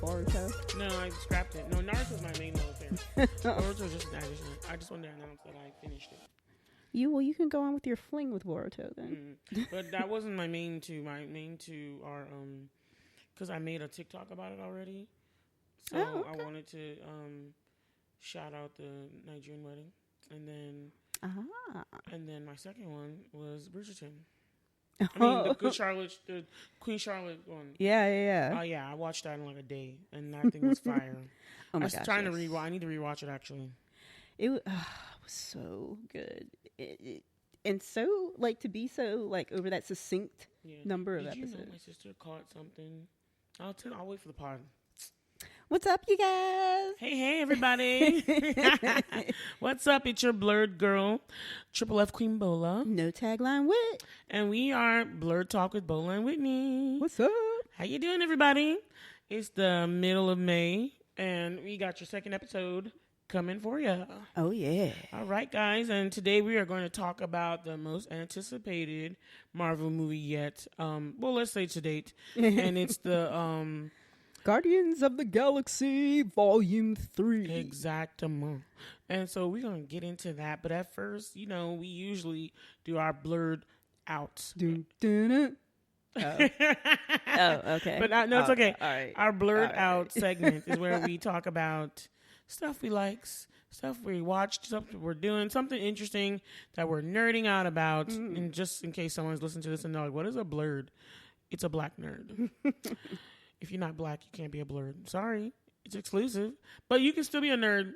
Boruto? No, I scrapped it. No, Naruto's my main military. Boruto's just an addition. I just wanted to announce that I finished it. You can go on with your fling with Boruto then. But that wasn't my main two. My main two are because I made a TikTok about it already. So okay. I wanted to shout out the Nigerian wedding, and then my second one was Bridgerton. I mean, the Queen Charlotte one. Yeah. Oh yeah, I watched that in like a day, and that thing was fire. Oh my I was gosh, trying to rewatch. I need to rewatch it actually. It was so good, and so like to be so like over that succinct number of episodes. Did you know my sister caught something? I'll wait for the pod. What's up, you guys? Hey, everybody. What's up? It's your blurred girl, Triple F Queen Bola. No tagline wit. And we are BlerdTalk with Bola and Whitney. What's up? How you doing, everybody? It's the middle of May, and we got your second episode coming for you. Oh, yeah. All right, guys. And today we are going to talk about the most anticipated Marvel movie yet. Well, let's say to date. And it's the... Guardians of the Galaxy Volume 3. Exactement. And so we're going to get into that. But at first, we usually do our blurred outs. Dun, dun, dun. Oh, okay. But no, it's okay. All right. Our blurred out segment is where we talk about stuff we like, stuff we watched, stuff we're doing, something interesting that we're nerding out about. And just in case someone's listening to this and they're like, what is a blurred? It's a black nerd. If you're not black, you can't be a blurred. Sorry. It's exclusive. But you can still be a nerd.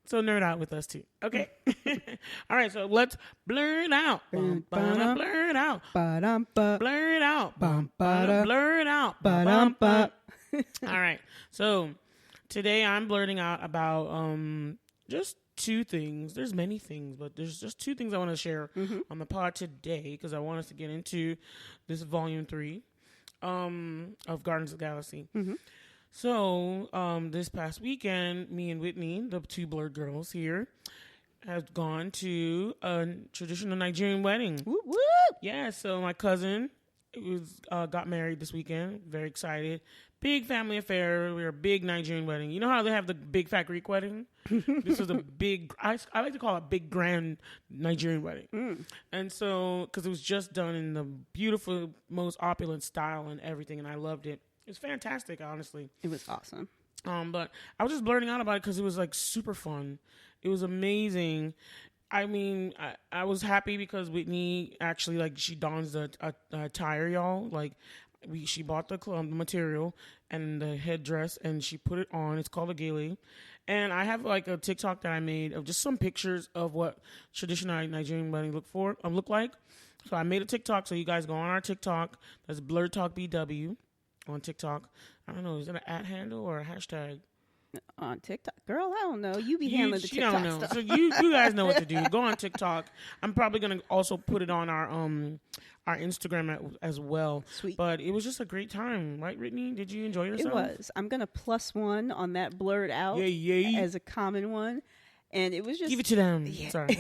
So nerd out with us too. Okay. All right. So let's blur it out. Blur it out. Blur it out. Blur it out. All right. So today I'm blurting out about just two things. There's many things, but there's just two things I want to share on the pod today because I want us to get into this volume 3. Of Guardians of the Galaxy. So, this past weekend, me and Whitney, the two blurred girls here, have gone to a traditional Nigerian wedding. Whoop, whoop. Yeah, so my cousin got married this weekend. Very excited. Big family affair. We were a big Nigerian wedding. You know how they have the big fat Greek wedding? This was a big, I like to call it a big grand Nigerian wedding. And so, because it was just done in the beautiful, most opulent style and everything, and I loved it. It was fantastic, honestly. It was awesome. But I was just blurting out about it because it was like super fun. It was amazing. I mean, I was happy because Whitney actually, like, she dons the attire, y'all. Like, she bought the material and the headdress, and she put it on. It's called a gele. And I have, like, a TikTok that I made of just some pictures of what traditional Nigerian wedding look like. So I made a TikTok, so you guys go on our TikTok. That's BlerdTalkBW on TikTok. I don't know, is it an @ handle or a hashtag? On TikTok, girl, I don't know. You be handling the TikTok don't know. stuff. So you guys know what to do. Go on TikTok. I'm probably gonna also put it on our Instagram as well. Sweet. But it was just a great time, right, Whitney? Did you enjoy yourself? It was. I'm gonna +1 on that blurred out as a common one, and it was just give it to them. Yeah. Sorry,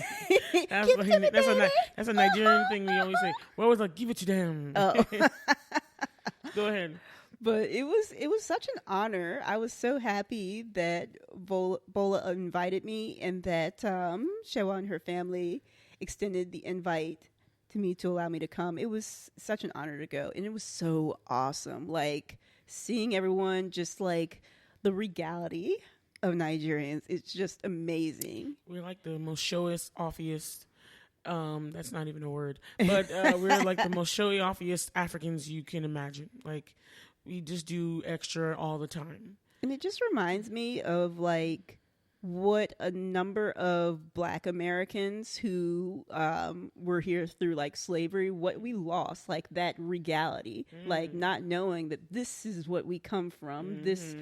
that's a Nigerian thing we always say. We always like give it to them. Oh. Go ahead. But it was such an honor. I was so happy that Bola invited me and that Shewa and her family extended the invite to me to allow me to come. It was such an honor to go. And it was so awesome. Like, seeing everyone just, like, the regality of Nigerians. It's just amazing. We're like the most showiest, offiest. That's not even a word. But we're like the most showy, offiest Africans you can imagine. Like, we just do extra all the time. And it just reminds me of, like, what a number of Black Americans who were here through, like, slavery, what we lost, like, that regality, like, not knowing that this is what we come from, this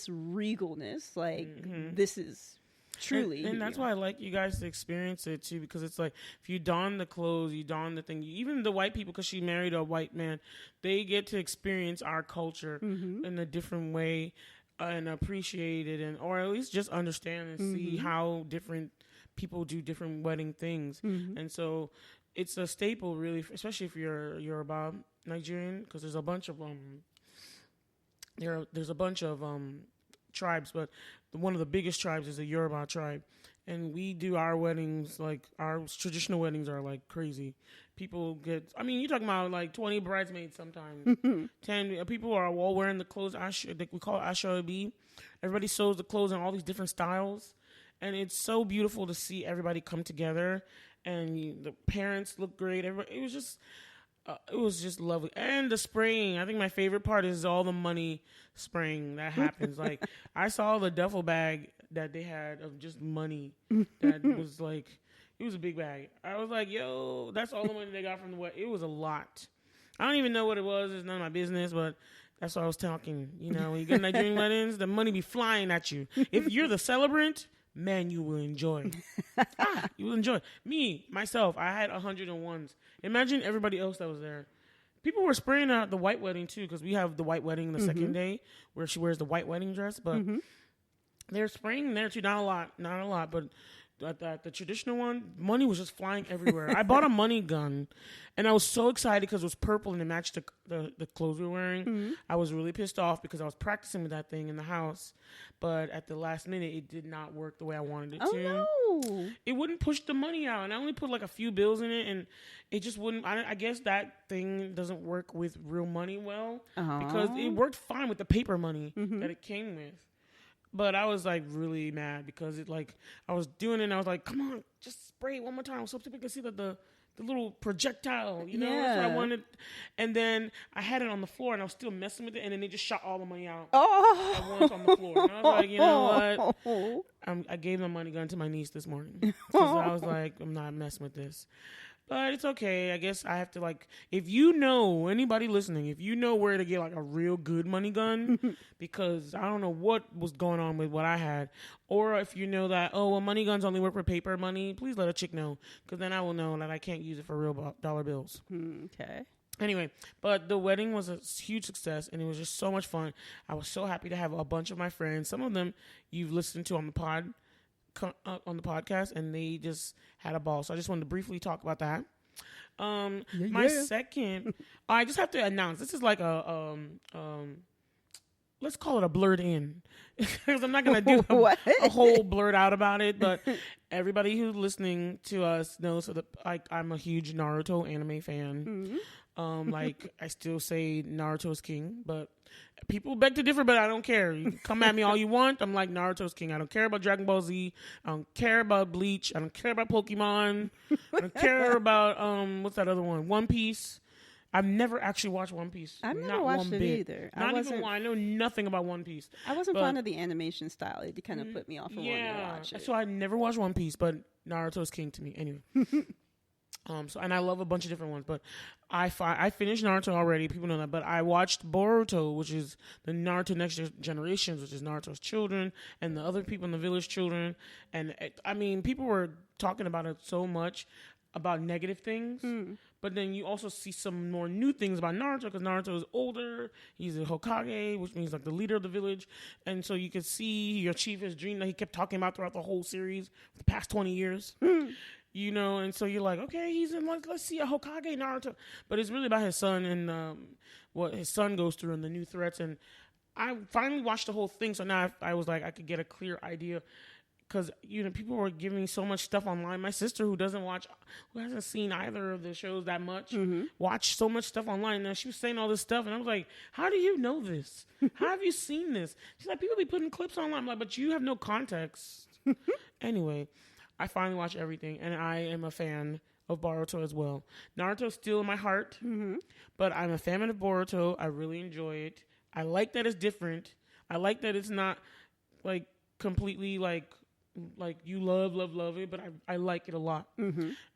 regalness, like, this is truly. And that's why I like you guys to experience it too, because it's like if you don the clothes, you don the thing. Even the white people, because she married a white man, they get to experience our culture in a different way and appreciate it, and or at least just understand and see how different people do different wedding things. And so it's a staple, really, especially if you're Yoruba Nigerian, because there's a bunch of there's a bunch of tribes, but one of the biggest tribes is the Yoruba tribe. And we do our weddings, like our traditional weddings are like crazy. People get, I mean, you're talking about like 20 bridesmaids sometimes. 10 people are all wearing the clothes, we call it ashobi. Everybody sews the clothes in all these different styles. And it's so beautiful to see everybody come together. And the parents look great. It was just lovely. And the spraying, I think my favorite part is all the money spraying that happens. Like, I saw the duffel bag that they had of just money that was like, it was a big bag. I was like, yo, that's all the money they got from the wedding. It was a lot. I don't even know what it was. It's none of my business, but that's what I was talking. You know, when you get Nigerian weddings, the money be flying at you. If you're the celebrant, man, you will enjoy. You will enjoy. Me, myself, I had 101s. Imagine everybody else that was there. People were spraying out the white wedding, too, because we have the white wedding the second day where she wears the white wedding dress. But they're spraying there, too. Not a lot, but the traditional one, money was just flying everywhere. I bought a money gun, and I was so excited because it was purple and it matched the clothes we were wearing. I was really pissed off because I was practicing with that thing in the house, but at the last minute, it did not work the way I wanted it to. No. It wouldn't push the money out, and I only put like a few bills in it, and it just wouldn't. I guess that thing doesn't work with real money well because it worked fine with the paper money that it came with. But I was like really mad because it like I was doing it and I was like, come on, just spray it one more time so people can see that the little projectile, you know, that's what I wanted. And then I had it on the floor and I was still messing with it and then they just shot all the money out at once on the floor. And I was like, you know what? I gave the money gun to my niece this morning because I was like, I'm not messing with this. But it's okay. I guess I have to like, if you know, anybody listening, if you know where to get like a real good money gun, because I don't know what was going on with what I had, or if you know that, oh, well, money guns only work for paper money, please let a chick know, because then I will know that I can't use it for real dollar bills. Okay. Anyway, but the wedding was a huge success, and it was just so much fun. I was so happy to have a bunch of my friends. Some of them you've listened to on the podcast, and they just had a ball. So I just wanted to briefly talk about that. My second, I just have to announce, this is like a let's call it a blurred in, because I'm not going to do a whole blurred out about it, but everybody who's listening to us knows that I'm a huge Naruto anime fan. Like, I still say Naruto's king, but people beg to differ, but I don't care. You can come at me all you want. I'm like, Naruto's king. I don't care about Dragon Ball Z. I don't care about Bleach. I don't care about Pokemon. I don't care about, what's that other one? One Piece. I've never actually watched One Piece. I've never watched it either. Not even one. I know nothing about One Piece. I wasn't fond of the animation style. It kind of put me off from wanting to watch it. So I never watched One Piece, but Naruto's king to me. Anyway. And I love a bunch of different ones, but I finished Naruto already. People know that, but I watched Boruto, which is the Naruto Next Generations, which is Naruto's children and the other people in the village children. And I mean, people were talking about it so much about negative things, but then you also see some more new things about Naruto because Naruto is older. He's a Hokage, which means like the leader of the village, and so you could see he achieved his dream that he kept talking about throughout the whole series for the past 20 years. You know, and so you're like, okay, he's in, like, let's see a Hokage Naruto. But it's really about his son and what his son goes through and the new threats. And I finally watched the whole thing. So now I was like, I could get a clear idea. Because, you know, people were giving me so much stuff online. My sister, who hasn't seen either of the shows that much, watched so much stuff online. Now, she was saying all this stuff. And I was like, how do you know this? How have you seen this? She's like, people be putting clips online. I'm like, but you have no context. Anyway. I finally watched everything, and I am a fan of Boruto as well. Naruto's still in my heart, but I'm a fan of Boruto. I really enjoy it. I like that it's different. I like that it's not, like, completely, like you love it, but I like it a lot.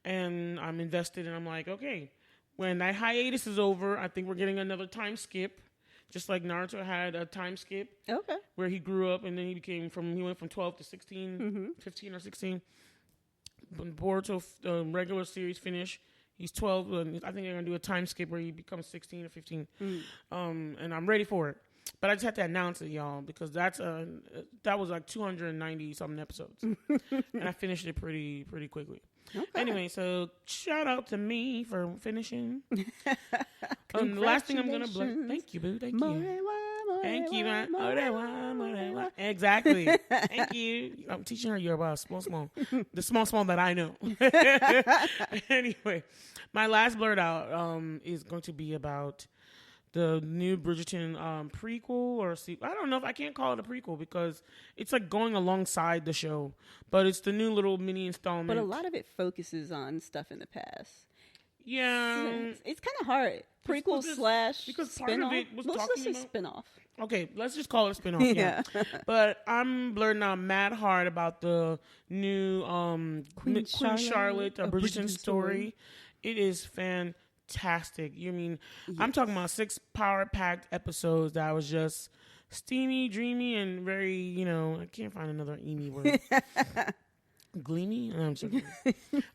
And I'm invested, and I'm like, okay, when that hiatus is over, I think we're getting another time skip. Just like Naruto had a time skip. Okay. Where he grew up, and then he went from 12 to 16, 15 or 16. When Boruto regular series finish, he's 12, and I think they're going to do a time skip where he becomes 16 or 15. And I'm ready for it. But I just had to announce it, y'all, because that was like 290-something episodes. And I finished it pretty quickly. Okay. Anyway, so shout out to me for finishing. The last thing I'm going to thank you, boo. Thank you. Thank you, man. Exactly. Thank you. I'm teaching her Yoruba, small. The small that I know. Anyway, my last blurt out is going to be about the new Bridgerton prequel or sequel. I don't know if I can't call it a prequel because it's like going alongside the show, but it's the new little mini installment. But a lot of it focuses on stuff in the past. Yeah, it's kind of hard. Prequel slash because part of it was let's talking say about spin-off. Okay, let's just call it a spinoff. Yeah, but I'm blurting out mad hard about the new Queen Charlotte Bridgerton Story. It is fantastic. You mean I'm talking about 6 power-packed episodes that was just steamy, dreamy, and very, I can't find another Amy word. Gleamy? I'm sorry.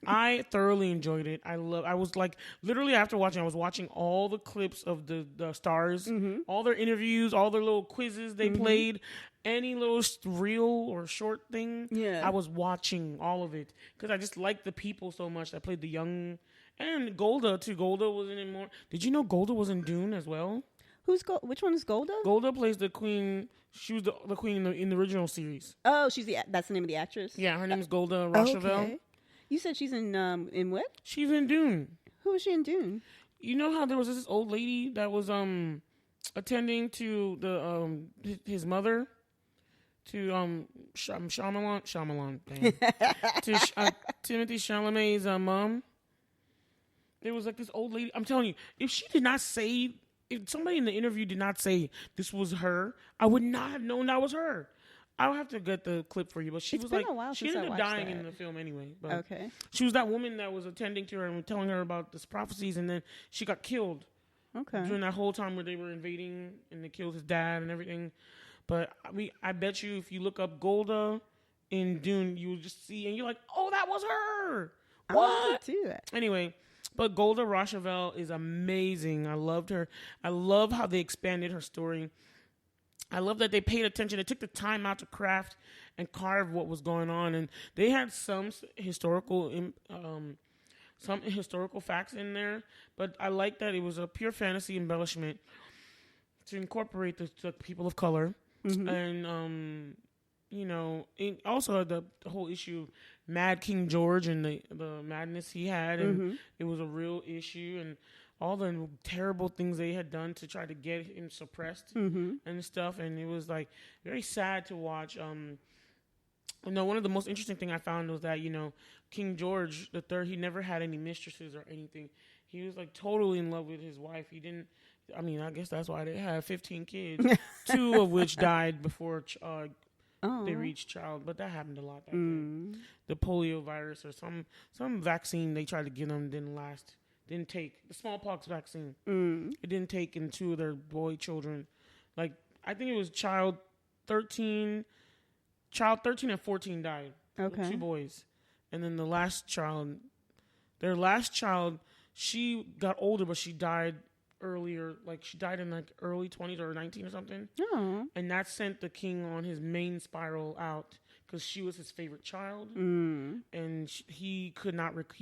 I thoroughly enjoyed it. I was like, literally after watching, I was watching all the clips of the stars, all their interviews, all their little quizzes they played, any little reel or short thing. Yeah. I was watching all of it because I just liked the people so much. I played the young, and Golda too. Golda was in it more. Did you know Golda was in Dune as well? Which one is Golda? Golda plays the queen. She was the queen in the original series. Oh, that's the name of the actress? Yeah, her name is Golda Rochevelle. Okay. You said she's in what? She's in Dune. Who is she in Dune? You know how there was this old lady that was attending to the his mother, to Shyamalan to Timothy Chalamet's mom. There was like this old lady. I'm telling you, if she did not say. If somebody in the interview did not say this was her, I would not have known that was her. I'll have to get the clip for you, but she was like, she ended up dying in the film anyway. But okay. She was that woman that was attending to her and telling her about this prophecies, and then she got killed. Okay. During that whole time where they were invading and they killed his dad and everything. But I bet you if you look up Golda in Dune, you will just see, and you're like, oh, that was her. What? I want to do that. Anyway. But Golda Rochevelle is amazing. I loved her. I love how they expanded her story. I love that they paid attention. They took the time out to craft and carve what was going on. And they had some historical facts in there. But I like that it was a pure fantasy embellishment to incorporate the people of color. Mm-hmm. And, also the whole issue Mad King George and the madness he had, and it was a real issue, and all the terrible things they had done to try to get him suppressed and stuff, and it was like very sad to watch. One of the most interesting thing I found was that King George III, he never had any mistresses or anything. He was like totally in love with his wife. He didn't. I mean, I guess that's why they had 15 kids, 2 of which died before. They reached child, but that happened a lot back then. The polio virus or some vaccine they tried to give them didn't take. The smallpox vaccine. It didn't take in 2 of their boy children. Like, I think it was child 13 and 14 died. Okay. 2 boys. And then their last child, she got older, but she died earlier, like she died in like early 20s or 19 or something. Oh. And that sent the king on his main spiral out because she was his favorite child. And he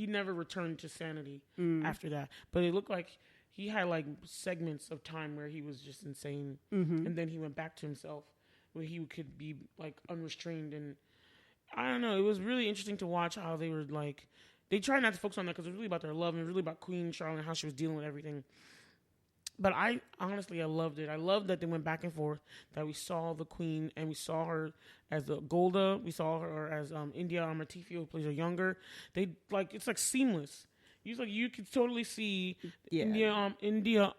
never returned to sanity after that. But it looked like he had like segments of time where he was just insane. And then he went back to himself where he could be like unrestrained. And I don't know, it was really interesting to watch how they were like, they tried not to focus on that because it was really about their love and really about Queen Charlotte and how she was dealing with everything. But I loved it. I loved that they went back and forth, that we saw the queen and we saw her as the Golda. We saw her as India Amartifio, who plays her younger. It's like seamless. You could totally see India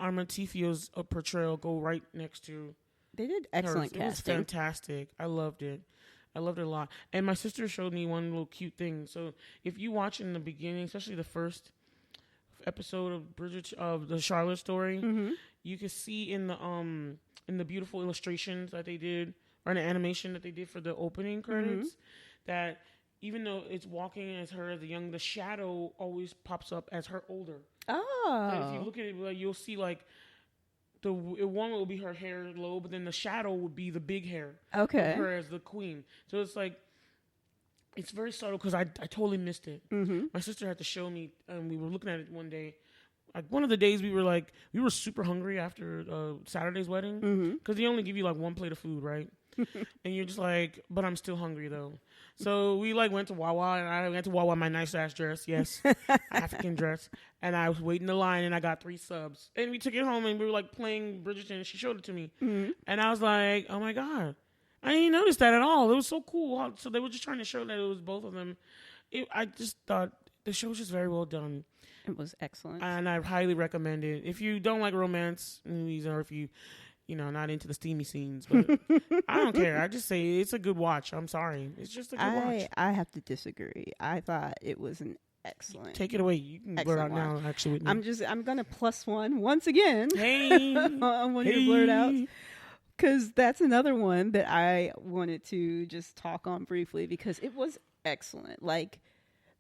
Amartifio's portrayal go right next to. They did excellent casting. It was fantastic. I loved it. I loved it a lot. And my sister showed me one little cute thing. So if you watch in the beginning, especially the first episode of the Charlotte story, you can see in the beautiful illustrations that they did, or an animation that they did for the opening credits, that even though it's walking as her as a young, the shadow always pops up as her older. Oh. And if you look at it, like, you'll see like one will be her hair low, but then the shadow would be the big hair. Okay. Of her as the queen. So it's like, it's very subtle because I totally missed it. My sister had to show me, and we were looking at it one day like one of the days we were super hungry after Saturday's wedding because they only give you like one plate of food, right? And you're just like, but I'm still hungry though. So we like went to Wawa, and I went to Wawa in my nice ass dress, yes, African dress, and I was waiting in line, and I got 3 subs, and we took it home, and we were like playing Bridgerton, and she showed it to me, and I was like, oh my god, I didn't notice that at all. It was so cool. So they were just trying to show that it was both of them. I just thought the show was just very well done. It was excellent, and I highly recommend it if you don't like romance movies, or if you not into the steamy scenes, but I don't care. I just say it's a good watch. I'm sorry. It's just a good watch. I have to disagree. I thought it was an excellent. Take it away. You can blur out now, actually, with me. I'm going to +1 once again. Hey. On one of your blurred outs. Because that's another one that I wanted to just talk on briefly because it was excellent. Like,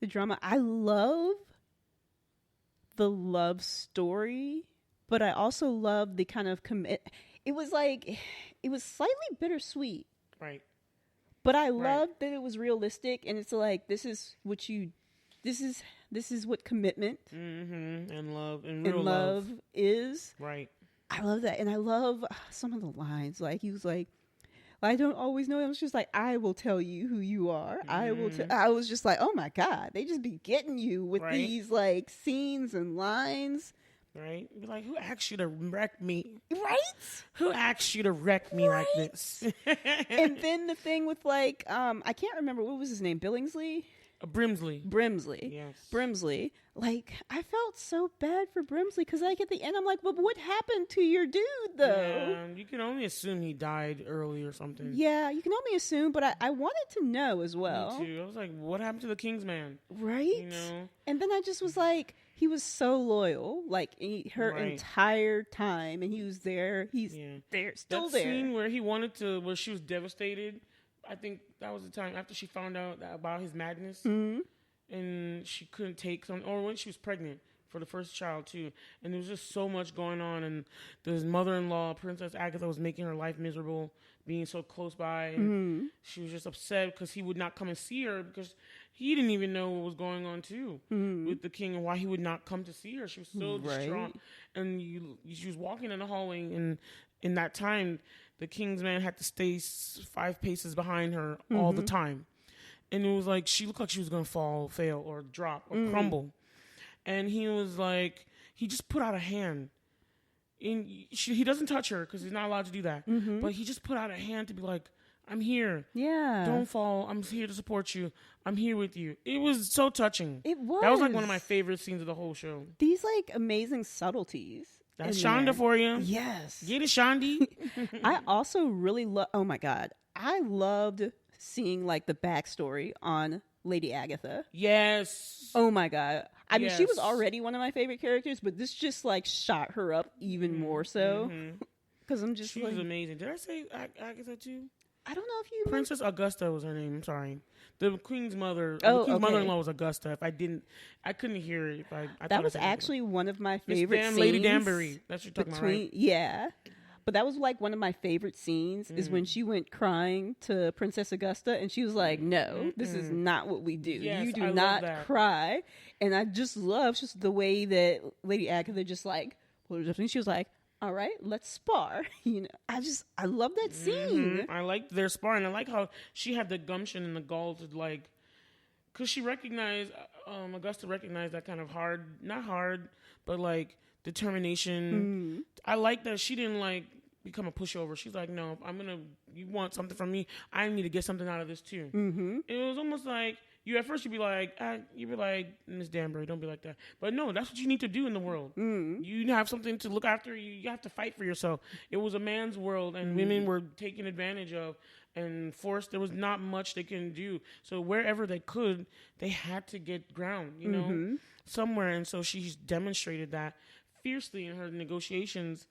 the drama. I love the love story, but I also love the kind of it was slightly bittersweet. Right. But I loved that it was realistic, and it's like, this is what commitment and love and real love is. Right. I love that. And I love some of the lines. Like, he was like, I don't always know. I was just like, I will tell you who you are. I was just like, oh my God, they just be getting you with these like scenes and lines. Right? Be like, who asked you to wreck me? Right? Who asked you to wreck me like this? And then the thing with like, I can't remember, what was his name? Billingsley? Brimsley. Yes. Brimsley. Like, I felt so bad for Brimsley because like at the end I'm like, but what happened to your dude though? Yeah, you can only assume he died early or something. Yeah, you can only assume, but I wanted to know as well. Me too. I was like, what happened to the King's man? Right? You know? And then I just was like, he was so loyal, like her entire time, and he was there. He's there, still there. That scene where where she was devastated. I think that was the time after she found out about his madness, and she couldn't take something, or when she was pregnant for the first child too. And there was just so much going on, and his mother-in-law, Princess Agatha, was making her life miserable, being so close by, and she was just upset because he would not come and see her because he didn't even know what was going on too with the king and why he would not come to see her. She was so distraught, and she was walking in the hallway, and in that time, the King's man had to stay 5 paces behind her all the time, and it was like she looked like she was gonna fail, or drop, or crumble, and he was like, he just put out a hand. And he doesn't touch her because he's not allowed to do that, but he just put out a hand to be like, I'm here. Yeah. Don't fall. I'm here to support you. I'm here with you. It was so touching. It was. That was like one of my favorite scenes of the whole show. These like amazing subtleties. That's Shonda for you. Yes. Get it, Shondi. I also really love, oh my God, I loved seeing like the backstory on Lady Agatha. Yes. Oh my God. I mean, she was already one of my favorite characters, but this just like shot her up even more so. Because I'm just she was amazing. Did I say Agatha too? I don't know if you Princess Augusta was her name. I'm sorry. The Queen's mother. The Queen's mother-in-law was Augusta. If I didn't, I couldn't hear it. That was actually one of my favorite scenes. Lady Danbury. That's what you're talking about, right? Yeah. But that was like one of my favorite scenes is when she went crying to Princess Augusta and she was like, no, this is not what we do. Yes, you do not cry. And I just love just the way that Lady Agatha just like, she was like, all right, let's spar. You know, I love that scene. I like their sparring. I like how she had the gumption and the gall to like, because she recognized, Augusta recognized that kind of not hard, but like determination. I like that she didn't like become a pushover. She's like, no, you want something from me, I need to get something out of this too. It was almost like, at first you'd be like, Miss Danbury, don't be like that. But no, that's what you need to do in the world. You have something to look after. You have to fight for yourself. It was a man's world, and women were taken advantage of and forced. There was not much they can do. So wherever they could, they had to get ground, you know, somewhere. And so she's demonstrated that fiercely in her negotiations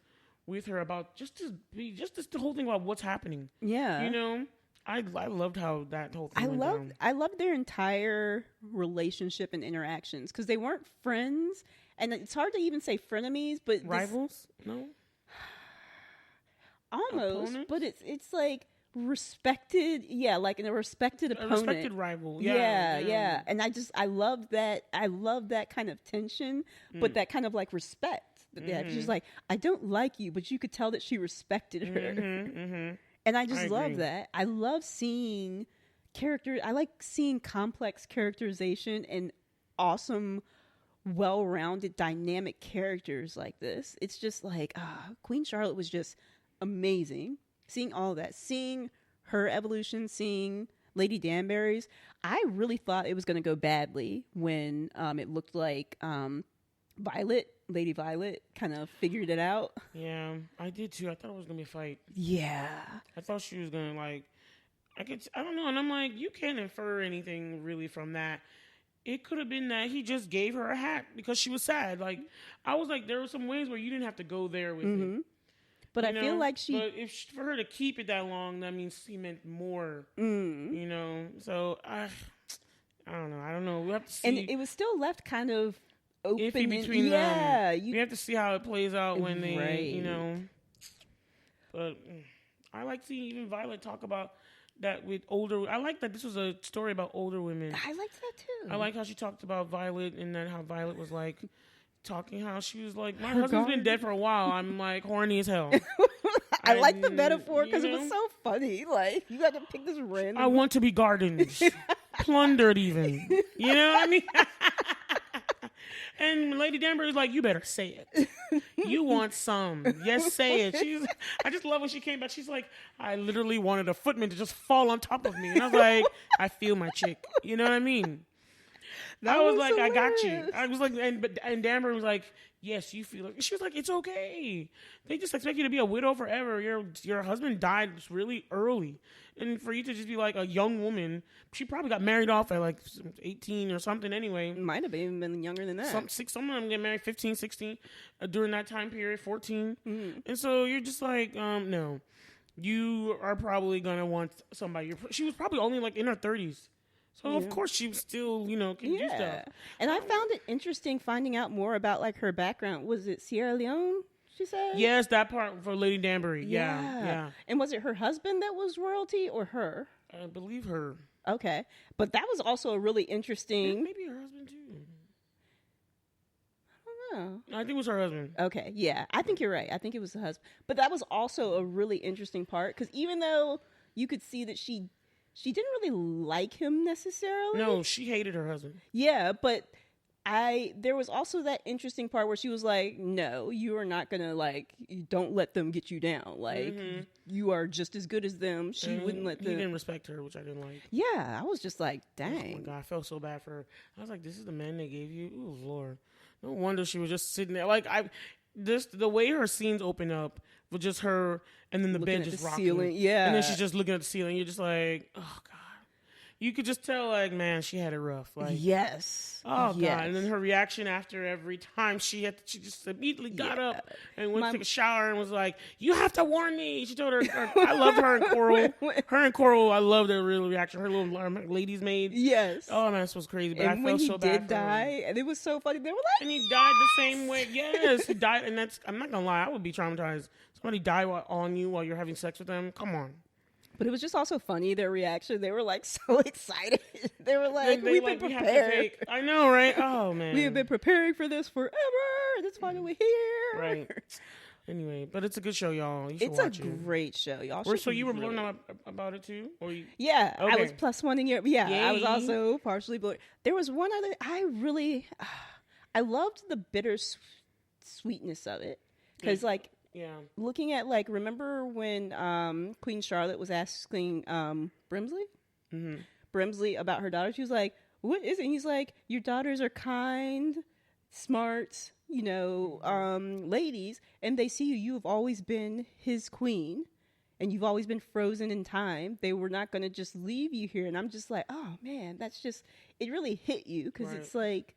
with her about just the whole thing about what's happening. Yeah. You know? I loved how that whole thing went down. I loved their entire relationship and interactions because they weren't friends, and it's hard to even say frenemies, but rivals. No, almost. opponents? But it's like respected, like in a respected opponent, a respected rival. Yeah. And I love that. I love that kind of tension, but that kind of like respect. She's like, I don't like you, but you could tell that she respected her. And I just love that. I love seeing characters. I like seeing complex characterization and awesome, well-rounded, dynamic characters like this. It's just like, Queen Charlotte was just amazing. Seeing all that, seeing her evolution, seeing Lady Danbury's. I really thought it was going to go badly when it looked like Lady Violet kind of figured it out. Yeah, I did too. I thought it was going to be a fight. Yeah. I thought she was going to I don't know. And I'm like, you can't infer anything really from that. It could have been that he just gave her a hat because she was sad. Like, I was like, there were some ways where you didn't have to go there with it. But I feel like But for her to keep it that long, that means she meant more. You know? So, I don't know. I don't know. We have to see. And it was still left kind of open. Iffy between them. We have to see how it plays out when they, you know. But I like seeing even Violet talk about that with older. I like that this was a story about older women. I liked that too. I like how she talked about Violet and then how Violet was like talking, how she was like, my husband's been dead for a while. I'm like horny as hell. I like the metaphor because it was so funny. Like, you got to pick this random. I want to be gardened, plundered even. You know what I mean? And Lady Danbury's like, you better say it. You want some. Yes, say it. I just love when she came back. She's like, I literally wanted a footman to just fall on top of me. And I was like, I feel my chick. You know what I mean? I was like, hilarious. I got you. I was like, and Danbury was like, yes, you feel it. She was like, it's okay. They just expect you to be a widow forever. Your husband died really early. And for you to just be like a young woman, she probably got married off at like 18 or something anyway. Might have even been younger than that. Some of them get married 15, 16 during that time period, 14. And so you're just like, no. You are probably going to want somebody. She was probably only like in her 30s. So, of course, she was still, can do stuff. And I found it interesting finding out more about, like, her background. Was it Sierra Leone, she said? Yes, that part for Lady Danbury. Yeah. And was it her husband that was royalty or her? I believe her. Okay. But that was also a really interesting... Maybe her husband, too. I don't know. I think it was her husband. Okay, yeah. I think you're right. I think it was the husband. But that was also a really interesting part. Because even though you could see that she didn't really like him necessarily. No, she hated her husband. Yeah, but there was also that interesting part where she was like, no, you are not going to, like, don't let them get you down. Like, you are just as good as them. She wouldn't let them. He didn't respect her, which I didn't like. Yeah, I was just like, dang. Oh, my God, I felt so bad for her. I was like, this is the man they gave you? Ooh, Lord. No wonder she was just sitting there. Like, the way her scenes open up with just her and then the bed just rocking. Ceiling. Yeah. And then she's just looking at the ceiling. You're just like, oh, God. You could just tell, like, man, she had it rough. Like, yes. Oh, God. And then her reaction after every time she just immediately got up and went to take a shower and was like, you have to warn me. She told her I love her and Coral. Her and Coral, I love their real reaction. Her little lady's maid. Yes. Oh, man, this was crazy. But and I felt so bad for him. When he did die, and it was so funny. They were like, and he died the same way. Yes, he died. And I'm not going to lie, I would be traumatized. Somebody die on you while you're having sex with them. Come on. But it was just also funny, their reaction. They were like so excited. They were like, we've been prepared. I know, right? Oh, man. We have been preparing for this forever. That's why we're here. Right. Anyway, but it's a good show, y'all. You should it's watch a great show, y'all. So you were blown up about it too? Yeah, okay. I was +1 in your. Yeah, Yay. I was also partially blown. There was one other. I loved the bitter sweetness of it. Because, like, looking at, like, remember when Queen Charlotte was asking Brimsley? Mm-hmm. Brimsley about her daughter? She was like, what is it? And he's like, your daughters are kind, smart, ladies, and they see you. You have always been his queen, and you've always been frozen in time. They were not going to just leave you here. And I'm just like, oh, man, that's just, it really hit you because it's like,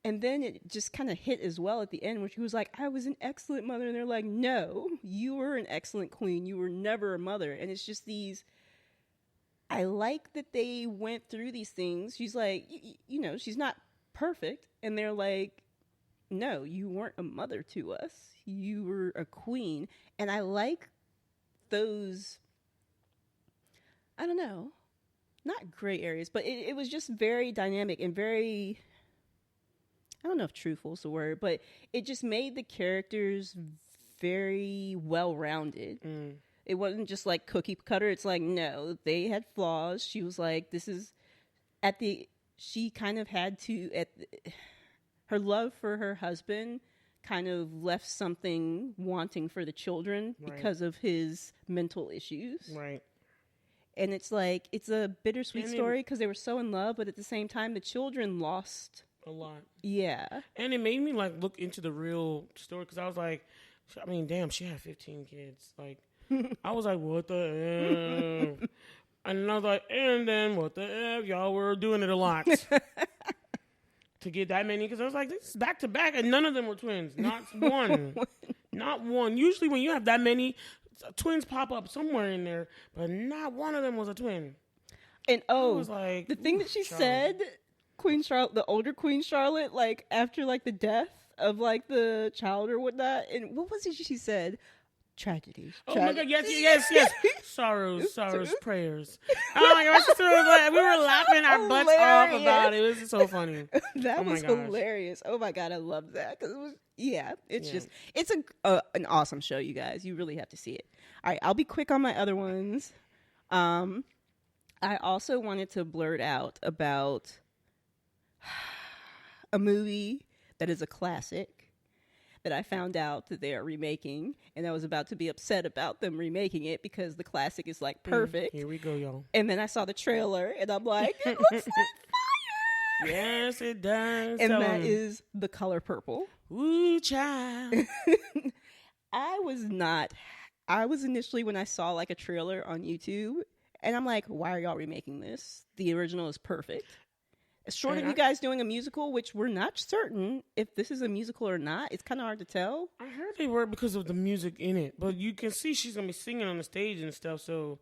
and then it just kind of hit as well at the end where she was like, I was an excellent mother. And they're like, no, you were an excellent queen. You were never a mother. And it's just these, I like that they went through these things. She's like, she's not perfect. And they're like, no, you weren't a mother to us. You were a queen. And I like those I don't know, not gray areas, but it was just very dynamic and very, I don't know if truthful is the word, but it just made the characters very well-rounded. It wasn't just like cookie cutter. It's like, no, they had flaws. She was like, she kind of had to, her love for her husband kind of left something wanting for the children because of his mental issues. Right. And it's like, it's a bittersweet story because they were so in love, but at the same time, the children lost a lot. Yeah. And it made me like look into the real story because I was like, I mean, damn, she had 15 kids. Like, I was like, what the F? And I was like, and then what the F? Y'all were doing it a lot to get that many. Because I was like, this is back to back. And none of them were twins. Not one. Not one. Usually when you have that many, twins pop up somewhere in there. But not one of them was a twin. And I was like, the thing that she said, Queen Charlotte, the older Queen Charlotte, like after like the death of like the child or whatnot. And what was it she said? Tragedy. Oh my God! Yes. sorrows, prayers. Oh my God! My sister was like, we were laughing our butts off about it. It was so funny. That was hilarious. Oh my God, I love that because it was. Yeah, it's an awesome show, you guys. You really have to see it. All right, I'll be quick on my other ones. I also wanted to blurt out about a movie that is a classic that I found out that they are remaking, and I was about to be upset about them remaking it because the classic is like perfect. Here we go, y'all. And then I saw the trailer, and I'm like, it looks like fire! Yes, it does. And that is The Color Purple. Ooh, child. I was initially when I saw like a trailer on YouTube, and I'm like, why are y'all remaking this? The original is perfect. Short of you guys doing a musical, which we're not certain if this is a musical or not. It's kind of hard to tell. I heard they were because of the music in it, but you can see she's gonna be singing on the stage and stuff. So,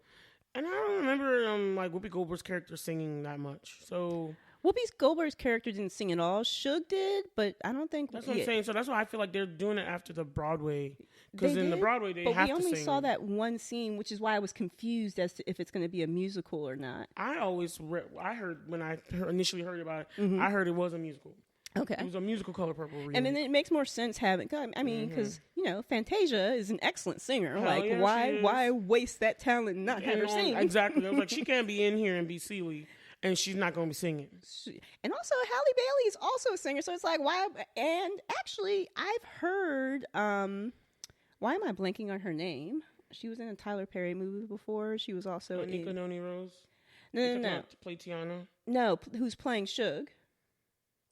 and I don't remember like Whoopi Goldberg's character singing that much. So Whoopi Goldberg's character didn't sing at all. Suge did, but I don't think that's what I'm saying. So that's why I feel like they're doing it after the Broadway. Because in the Broadway, they have to sing. But we only saw that one scene, which is why I was confused as to if it's going to be a musical or not. I heard when I initially heard about it, I heard it was a musical. Okay. It was a musical Color Purple remake. And then it makes more sense having, I mean, because, Fantasia is an excellent singer. Hell like, yeah, why waste that talent and not have her sing? Exactly. I was like, she can't be in here and be silly. And she's not going to be singing. And also, Halle Bailey is also a singer. So it's like, why? And actually, I've heard... why am I blanking on her name? She was in a Tyler Perry movie before. She was also in... Nika Noni Rose? No. Play Tiana? No, who's playing Suge?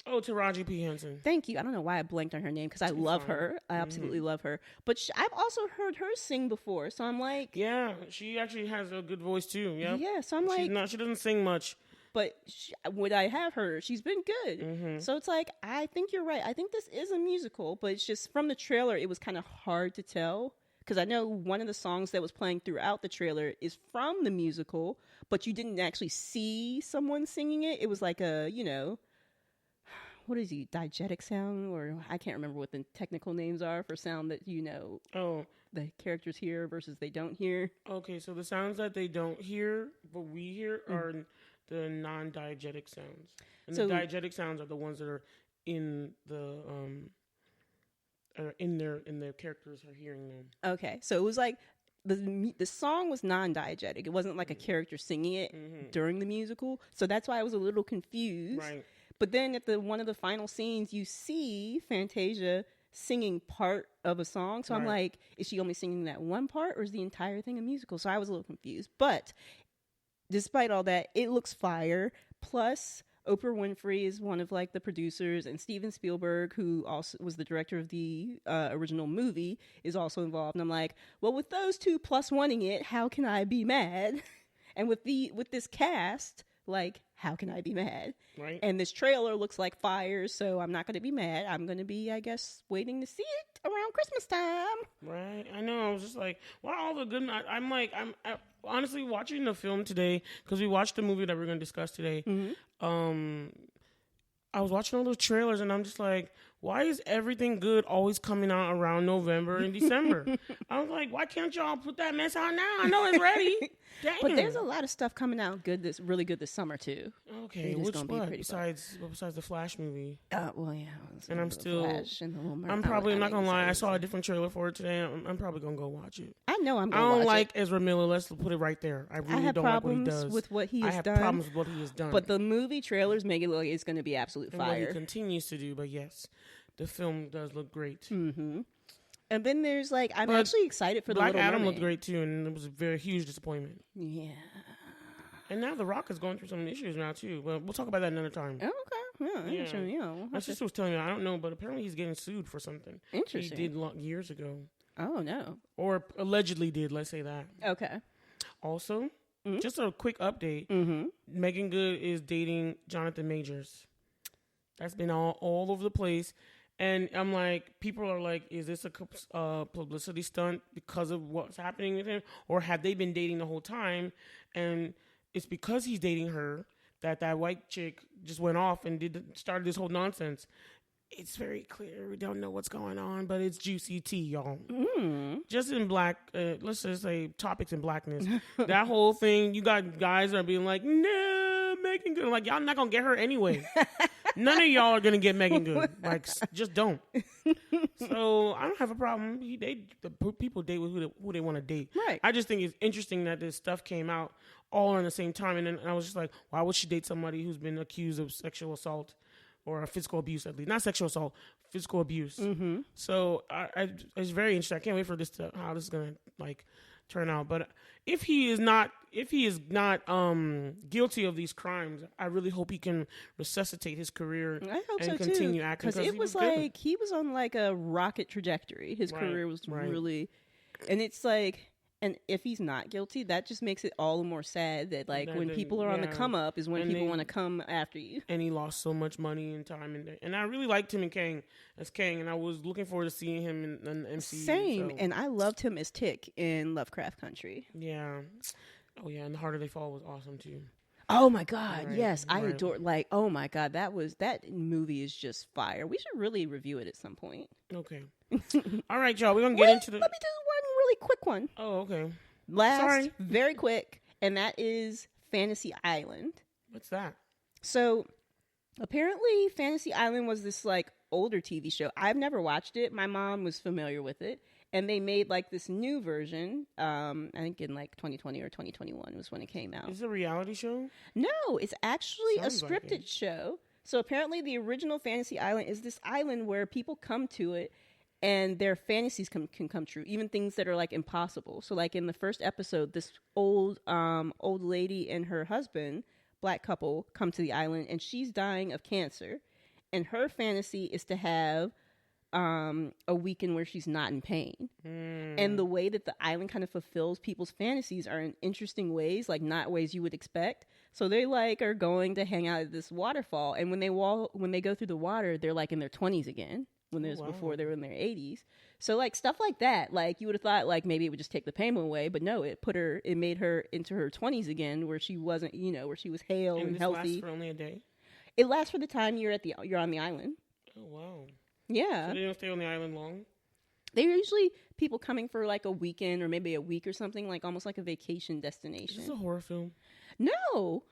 Oh, Taraji P. Henson. Thank you. I don't know why I blanked on her name because I love her. I absolutely love her. But I've also heard her sing before. So I'm like... Yeah, she actually has a good voice too. Yeah, so I'm like... She doesn't sing much. But would I have her? She's been good. So it's like, I think you're right. I think this is a musical, but it's just from the trailer, it was kind of hard to tell. Because I know one of the songs that was playing throughout the trailer is from the musical, but you didn't actually see someone singing it. It was like a, what is it, diegetic sound? Or I can't remember what the technical names are for sound that, the characters hear versus they don't hear. Okay, so the sounds that they don't hear, but we hear are... the non-diegetic sounds. And the diegetic sounds are the ones that are in the in their characters are hearing them. Okay. So it was like the song was non-diegetic. It wasn't like a character singing it during the musical. So that's why I was a little confused. Right. But then at one of the final scenes you see Fantasia singing part of a song. So I'm like, is she only singing that one part or is the entire thing a musical? So I was a little confused. But despite all that, it looks fire. Plus, Oprah Winfrey is one of like the producers, and Steven Spielberg, who also was the director of the original movie, is also involved. And I'm like, well, with those two plus wanting it, how can I be mad? And with this cast, like, how can I be mad? Right. And this trailer looks like fire, so I'm not going to be mad. I'm going to be, I guess, waiting to see it around Christmas time. Right. I know. I was just like, wow, all the good. I'm honestly watching the film today because we watched the movie that we're going to discuss today. I was watching all those trailers and I'm just like, why is everything good always coming out around November and December? I was like, why can't y'all put that mess out now? I know it's ready. Dang. But there's a lot of stuff coming out really good this summer too. Okay, which one? Besides the Flash movie? Well, yeah. And I'm still. Flash and I'm probably not gonna lie. I saw a different trailer for it today. I'm probably gonna go watch it. I know I'm. I don't like Ezra Miller. Let's put it right there. I really don't like what he does. With what he has I have done. problems with what he has done. But the movie trailers make it look like it's going to be absolute and fire. what he continues to do. But yes, the film does look great. Mm-hmm. And then there's I'm actually excited for the Black Little Adam Mermaid. looked great too, and it was a very huge disappointment. Yeah. And now The Rock is going through some issues now too. But we'll talk about that another time. Oh, okay. Yeah. My sister was telling me, I don't know, but apparently he's getting sued for something. Interesting. He did years ago. Oh, no. Or allegedly did, let's say that. Okay. Also, just a quick update. Megan Good is dating Jonathan Majors. That's been all over the place. And I'm like, people are like, is this a publicity stunt because of what's happening with him? Or have they been dating the whole time? And it's because he's dating her that white chick just went off and started this whole nonsense. It's very clear. We don't know what's going on, but it's juicy tea, y'all. Just in black, let's just say topics in blackness. That whole thing, you got guys that are being like, no, Megan Good. Like, y'all not going to get her anyway. None of y'all are going to get Megan Good. Like, just don't. So, I don't have a problem. The people date with who they want to date. Right. I just think it's interesting that this stuff came out all at the same time. And then I was just like, why would she date somebody who's been accused of sexual assault? Or physical abuse, at least. Not sexual assault, physical abuse. So it's very interesting. I can't wait for how this is gonna turn out. But if he is not guilty of these crimes, I really hope he can resuscitate his career. I hope and so continue too. acting. Because it was like he was on a rocket trajectory. His career was really, and it's like. And if he's not guilty, that just makes it all the more sad that when people are on the come up is when people want to come after you. And he lost so much money and time and I really liked him in Kang as Kang, and I was looking forward to seeing him in the MCU. Same, and I loved him as Tick in Lovecraft Country. Yeah. Oh yeah, and The Harder They Fall was awesome too. Oh my God, yes, I adore. Oh my God, that movie is just fire. We should really review it at some point. Okay. All right, y'all. We're gonna get into the. Let me do one really quick one. Oh, okay. Last, very quick, and that is Fantasy Island. What's that? So, apparently, Fantasy Island was this older TV show. I've never watched it. My mom was familiar with it, and they made this new version. I think in 2020 or 2021 was when it came out. Is it a reality show? No, it's actually a scripted show. So apparently, the original Fantasy Island is this island where people come to it. And their fantasies can come true, even things that are impossible. So in the first episode, this old lady and her husband, black couple, come to the island, and she's dying of cancer, and her fantasy is to have a weekend where she's not in pain. And the way that the island kind of fulfills people's fantasies are in interesting ways, not ways you would expect. So they are going to hang out at this waterfall, and when they go through the water, they're in their 20s again. When there's before they were in their 80s. So stuff like that, you would have thought maybe it would just take the pain away, but no, it made her into her 20s again, where she wasn't, where she was hale and healthy. Lasts for only a day? It lasts for the time you're on the island. Oh wow. Yeah. So they don't stay on the island long? They're usually people coming for a weekend or maybe a week or something, almost like a vacation destination. Is this a horror film? No.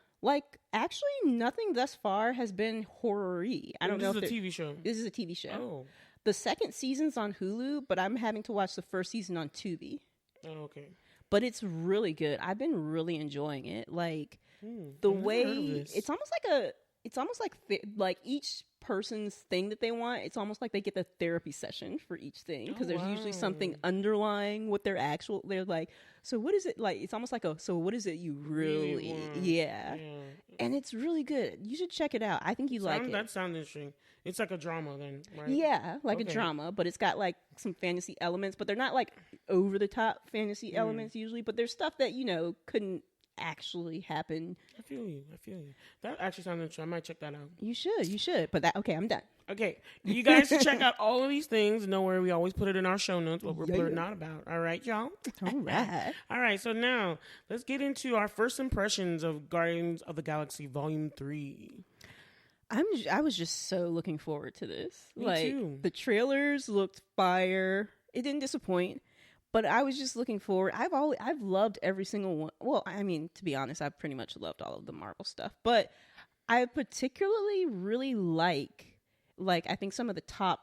Actually, nothing thus far has been horror-y. I don't know if this is a TV show. This is a TV show. Oh. The second season's on Hulu, but I'm having to watch the first season on Tubi. Oh, okay. But it's really good. I've been really enjoying it. The way it's almost like each person's thing that they want. It's almost like they get the therapy session for each thing because there's usually something underlying what they're like. So what is it like? It's almost like so what is it you really want? Yeah. And it's really good. You should check it out. I think like it. That sounds interesting. It's like a drama then, right? Yeah, a drama, but it's got some fantasy elements, but they're not over the top fantasy elements usually, but there's stuff that couldn't actually happen. I feel you. That actually sounds interesting. I might check that out. You should. But I'm done. Okay. You guys should check out all of these things. Know where we always put it in our show notes, what we're blurting out about. All right, y'all? All right. All right, so now let's get into our first impressions of Guardians of the Galaxy Volume 3. I was just so looking forward to this. Me like too. the trailers looked fire. It didn't disappoint, but I was just looking forward. I've loved every single one. Well, I mean, to be honest, I've pretty much loved all of the Marvel stuff, but I particularly really like I think some of the top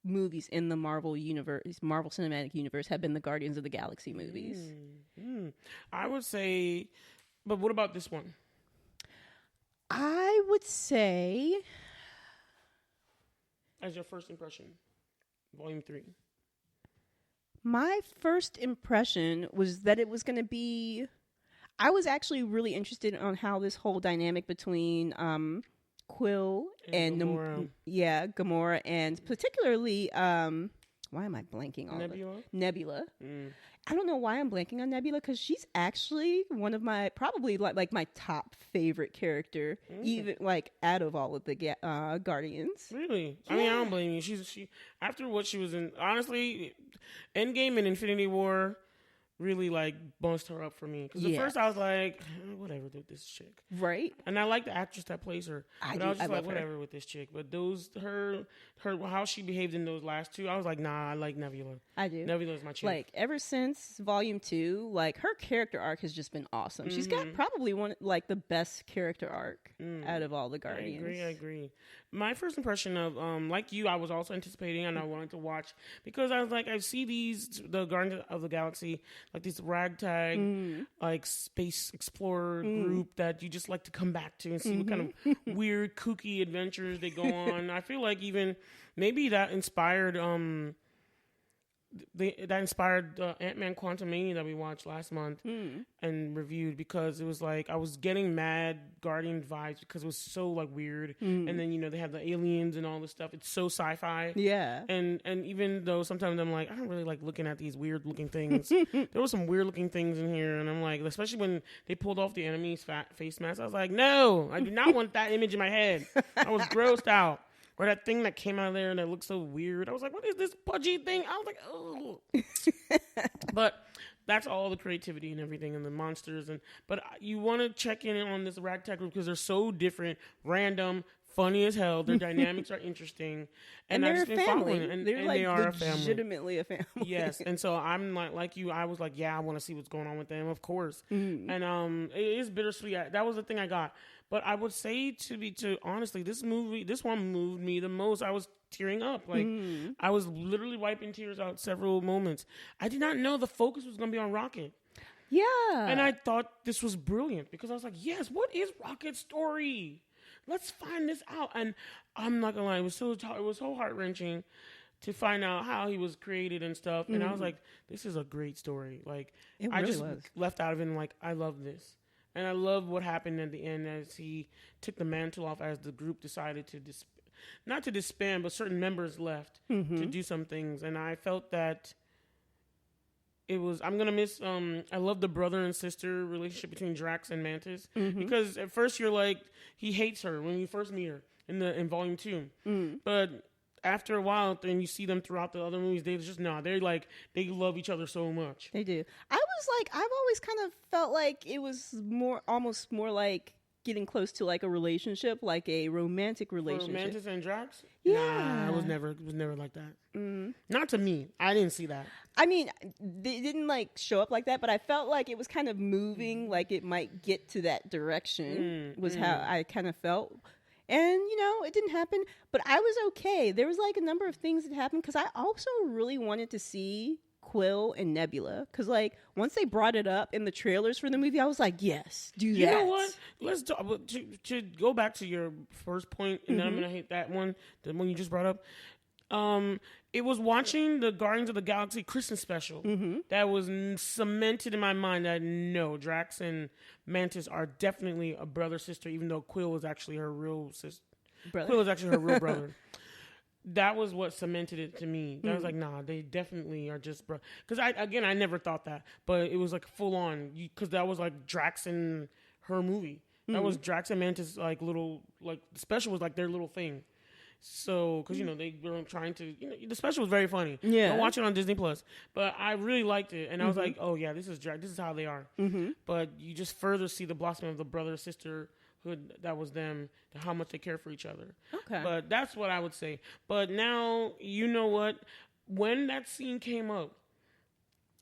movies in the Marvel universe, Marvel Cinematic Universe, have been the Guardians of the Galaxy movies. I would say, but what about this one? I would say, As your first impression, Volume 3. my first impression was that it was going to be. I was actually really interested on how this whole dynamic between Quill and Gamora, and particularly why am I blanking on Nebula? I don't know why I'm blanking on Nebula, because she's actually one of my probably like my top favorite character, even like out of all of the Guardians. Really? Yeah. I mean, I don't blame you. She after what she was in, honestly, Endgame and Infinity War really like bunched her up for me. Because at first I was like, whatever with this chick, right? And I like the actress that plays her. I was just like, whatever with this chick. But her how she behaved in those last two, I was like, nah, I like Nebula. I do. Nebula's my chick. Like ever since Volume 2, like her character arc has just been awesome. She's got probably one like the best character arc out of all the Guardians. I agree. My first impression of like you, I was also anticipating and I wanted to watch, because I was like, I see the Guardians of the Galaxy, like this ragtag like space explorer group that you just like to come back to and see what kind of weird kooky adventures they go on. I feel like even maybe that inspired Ant-Man Quantumania that we watched last month and reviewed, because it was like I was getting mad Guardian vibes because it was so like weird, and then they have the aliens and all this stuff. It's so sci-fi, and even though sometimes I'm like, I don't really like looking at these weird looking things. There were some weird looking things in here, and I'm like, especially when they pulled off the enemy's face mask, I was like, no, I do not want that image in my head. I was grossed out. Or that thing that came out of there and it looked so weird. I was like, what is this pudgy thing? I was like, oh. But that's all the creativity and everything and the monsters. But you want to check in on this ragtag group because they're so different, random, funny as hell. Their dynamics are interesting. And they're a family. And they're like they are legitimately a family. Yes. And so I'm like you, I was like, yeah, I want to see what's going on with them, of course. And it is bittersweet. That was the thing I got. But I would say honestly, this one moved me the most. I was tearing up. Like I was literally wiping tears out several moments. I did not know the focus was going to be on Rocket. Yeah. And I thought this was brilliant because I was like, yes, what is Rocket's story? Let's find this out. And I'm not going to lie, it was so heart-wrenching to find out how he was created and stuff. And I was like, this is a great story. Like I just left out of it and like, I love this. And I love what happened at the end as he took the mantle off, as the group decided to not to disband, but certain members left to do some things. And I felt that it was, I'm going to miss, I love the brother and sister relationship between Drax and Mantis. Because at first you're like, he hates her when you first meet her in Volume 2. But after a while, then you see them throughout the other movies, they love each other so much. They do. I've always kind of felt like it was almost more like getting close to like a relationship, like a romantic relationship. For Mantis and Drax? Yeah. Nah, it was never like that. Not to me. I didn't see that. I mean, they didn't like show up like that, but I felt like it was kind of moving, like it might get to that direction, was how I kind of felt. And, it didn't happen, but I was okay. There was like a number of things that happened because I also really wanted to see Quill and Nebula. Because like once they brought it up in the trailers for the movie, I was like, yes, do that. You know what? Let's talk, to go back to your first point, and then I'm going to hit that one, the one you just brought up. It was watching the Guardians of the Galaxy Christmas special that was cemented in my mind that no, Drax and Mantis are definitely a brother-sister, even though Quill was actually her real sister. Quill was actually her real brother. That was what cemented it to me. I was like, nah, they definitely are just bro. Because I never thought that, but it was like full on, because that was like Drax and her movie. That was Drax and Mantis like little, like the special was like their little thing. So, because, they were trying to, the special was very funny. Yeah. I watch it on Disney Plus, but I really liked it. And I was like, oh yeah, this is how they are. But you just further see the blossoming of the brother-sister that was them, how much they care for each other. Okay. But that's what I would say. But now, you know what? When that scene came up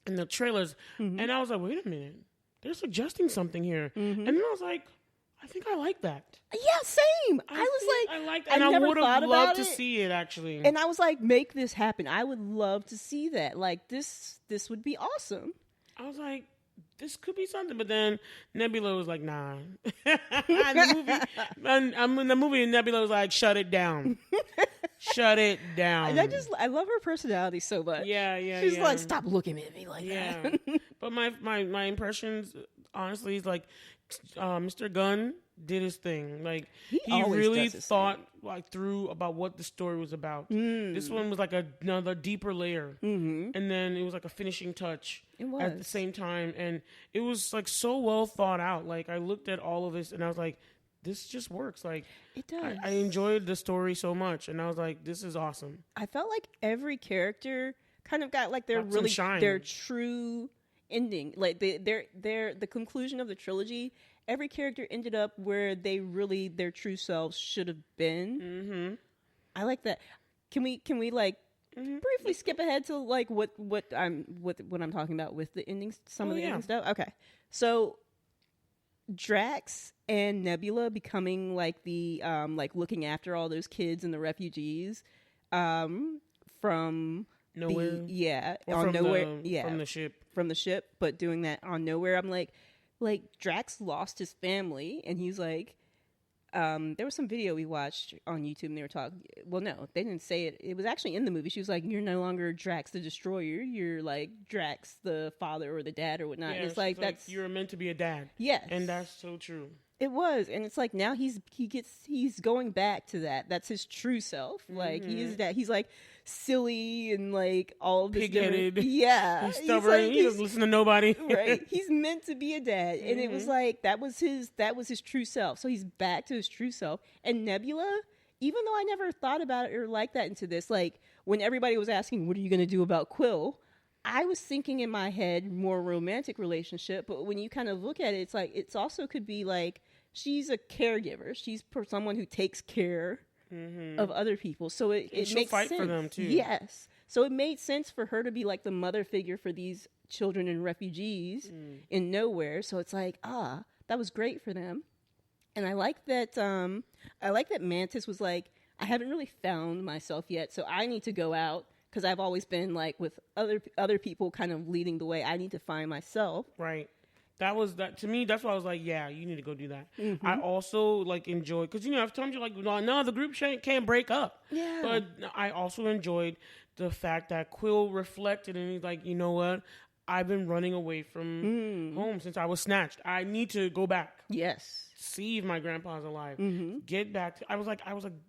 in the trailers, and I was like, wait a minute, they're suggesting something here. And then I was like, I think I like that. Yeah, same. I like that. And I would have loved to see it, actually. And I was like, make this happen. I would love to see that. Like, this would be awesome. I was like, this could be something. But then Nebula was like, nah. In the movie, Nebula was like, shut it down. Shut it down. I love her personality so much. Yeah. She's like, stop looking at me like that. But my impressions, honestly, is like, Mr. Gunn did his thing. Like, he really thought like through about what the story was about. This one was like another deeper layer, and then it was like a finishing touch at the same time, and it was like so well thought out. Like, I looked at all of this and I was like, this just works. Like, it does. I enjoyed the story so much, and I was like, this is awesome. I felt like every character kind of got like their true ending. Like the conclusion of the trilogy, every character ended up where their true selves should have been. I like that. Can we like briefly skip ahead to like what I'm talking about with the endings, some of the ending stuff? Okay. So Drax and Nebula becoming like the like looking after all those kids and the refugees from nowhere. From the ship, but doing that on nowhere. I'm like Drax lost his family, and he's like, there was some video we watched on YouTube, and they were talking. Well, no, they didn't say it. It was actually in the movie. She was like, "You're no longer Drax the Destroyer. You're like Drax the father or the dad or whatnot." Yeah, and it's like that's you're meant to be a dad. Yes, and that's so true. It was, and it's like now he's going back to that. That's his true self. Like he is that. He's like silly and like all of this pig-headed. Yeah, he's stubborn. He doesn't listen to nobody. Right. He's meant to be a dad, and it was like that was his true self. So he's back to his true self. And Nebula, even though I never thought about it or like that into this, like when everybody was asking, "What are you going to do about Quill?" I was thinking in my head more romantic relationship, but when you kind of look at it, it's like it's also could be like she's a caregiver. She's someone who takes care of other people. So it makes fight sense for them too. Yes. So it made sense for her to be like the mother figure for these children and refugees in nowhere. So it's like, that was great for them. And I like that Mantis was like, I haven't really found myself yet, so I need to go out. Because I've always been like with other people kind of leading the way. I need to find myself. Right. That to me. That's why I was like, yeah, you need to go do that. I also like enjoyed because I've told you like, no, the group can't break up. Yeah. But I also enjoyed the fact that Quill reflected and he's like, you know what? I've been running away from home since I was snatched. I need to go back. Yes. See if my grandpa's alive. Get back. I was like,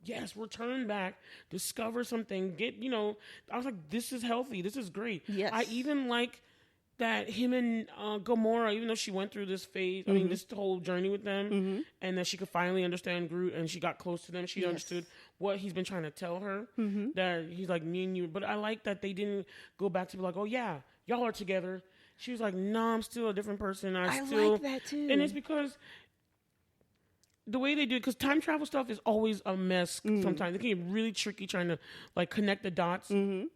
yes, return back. Discover something. I was like, this is healthy. This is great. Yes. I even like that him and Gamora, even though she went through this phase, I mean, this whole journey with them, and that she could finally understand Groot, and she got close to them. She understood what he's been trying to tell her. That he's like, me and you. But I like that they didn't go back to be like, oh, yeah, y'all are together. She was like, no, I'm still a different person. I like that, too. And it's because the way they do it, because time travel stuff is always a mess sometimes. It can get really tricky trying to, like, connect the dots. And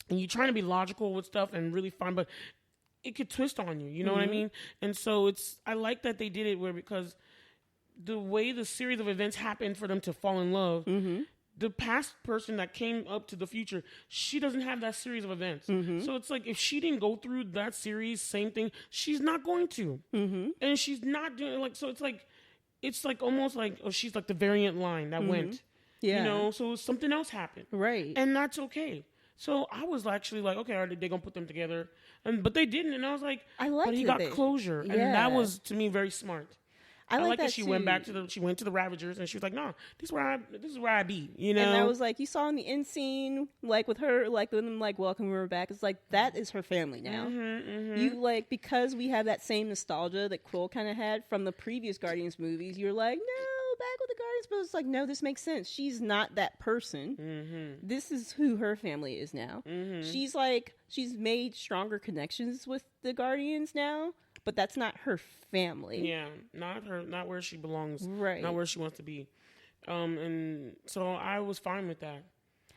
you're trying to be logical with stuff and really fun, but it could twist on you. You know what I mean? And so I like that they did it because the way the series of events happened for them to fall in love, the past person that came up to the future, she doesn't have that series of events. So it's like if she didn't go through that series, same thing, she's not going to. And she's not doing like, so it's like almost like, she's like the variant line that went. Yeah. So something else happened. Right. And that's okay. So I was actually like, okay, are they going to put them together? But they didn't. And I was like, but he got closure. And that was, to me, very smart. I like that she went back she went to the Ravagers and she was like, no, this is where I be, And I was like, you saw in the end scene, like with her, like with them, like welcoming her back. It's like, that is her family now. You like, because we have that same nostalgia that Quill kind of had from the previous Guardians movies, you're like, no, back with the Guardians. But it's like, no, this makes sense. She's not that person. This is who her family is now. She's made stronger connections with the Guardians now. but that's not her family. Yeah, not where she belongs. Right. Not where she wants to be. And so I was fine with that.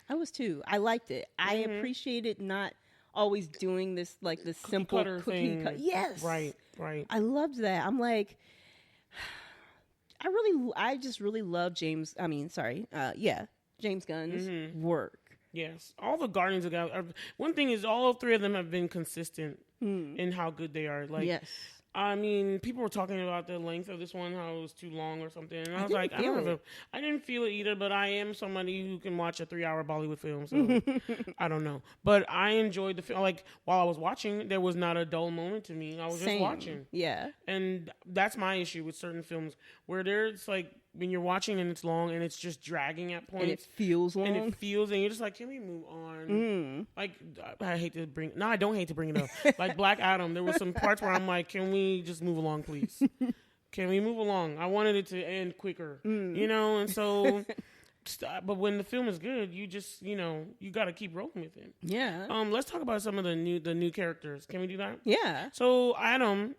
I was too. I liked it. I appreciated not always doing this like the simple cookie cut. Yes. Right. I loved that. I'm like, I just really love James Gunn's work. Yes. All the Guardians of the Galaxy. One thing is all three of them have been consistent in how good they are. Like, yes. I mean, people were talking about the length of this one, how it was too long or something. And I was like, I didn't feel it either, but I am somebody who can watch a 3-hour Bollywood film, so I don't know. But I enjoyed the film. Like, while I was watching, there was not a dull moment to me. I was just watching. Yeah. And that's my issue with certain films, where there's like, when you're watching and it's long and it's just dragging at points. And it feels long. And you're just like, can we move on? Like, I don't hate to bring it up. Like Black Adam, there were some parts where I'm like, can we just move along, please? Can we move along? I wanted it to end quicker, and so... But when the film is good, you just, you got to keep rolling with it. Yeah. Let's talk about some of the new characters. Can we do that? Yeah. So Adam,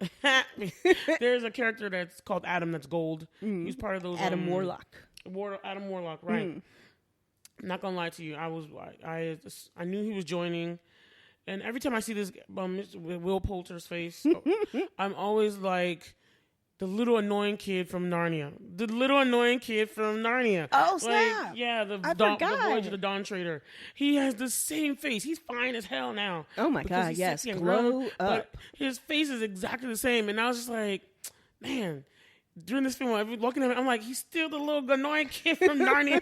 there's a character that's called Adam that's gold. He's part of those Adam Warlock. Adam Warlock, right? I'm not gonna lie to you. I knew he was joining, and every time I see this Will Poulter's face, I'm always like. The little annoying kid from Narnia. Oh, snap. Like, yeah, the Voyage of the Dawn Trader. He has the same face. He's fine as hell now. Oh, my God, yes. Glow up. But his face is exactly the same. And I was just like, man, during this film, I'm looking at him, I'm like, he's still the little annoying kid from Narnia.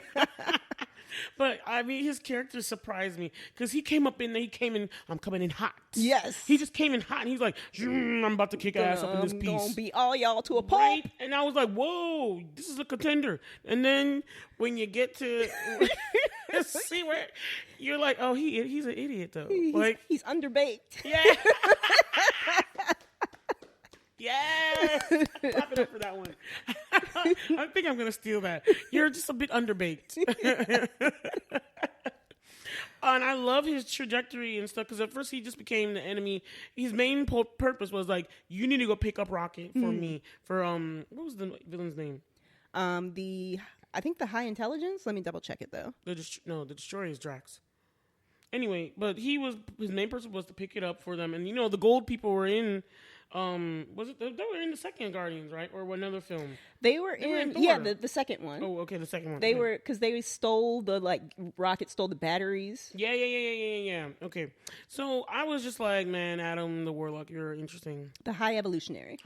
But, I mean, his character surprised me. Because he came in, I'm coming in hot. Yes. He just came in hot, and he's like, I'm about to kick ass up in this piece. I'm going to beat all y'all to a pulp. Right? And I was like, whoa, this is a contender. And then when you get to see where, you're like, oh, he's an idiot, though. He's underbaked. Yeah. Yes! Pop it up for that one. I think I'm going to steal that. You're just a bit underbaked. And I love his trajectory and stuff, because at first he just became the enemy. His main purpose was like, you need to go pick up Rocket for me. For, what was the villain's name? I think the High Intelligence. Let me double check it, though. The Destroyer is Drax. Anyway, but his main purpose was to pick it up for them. And, the gold people were in... they were in the second Guardians, right? Or another film? They were in the second one. Oh, okay, the second one. They were, because they stole Rocket stole the batteries. Yeah. Okay. So I was just like, man, Adam the Warlock, you're interesting. The High Evolutionary.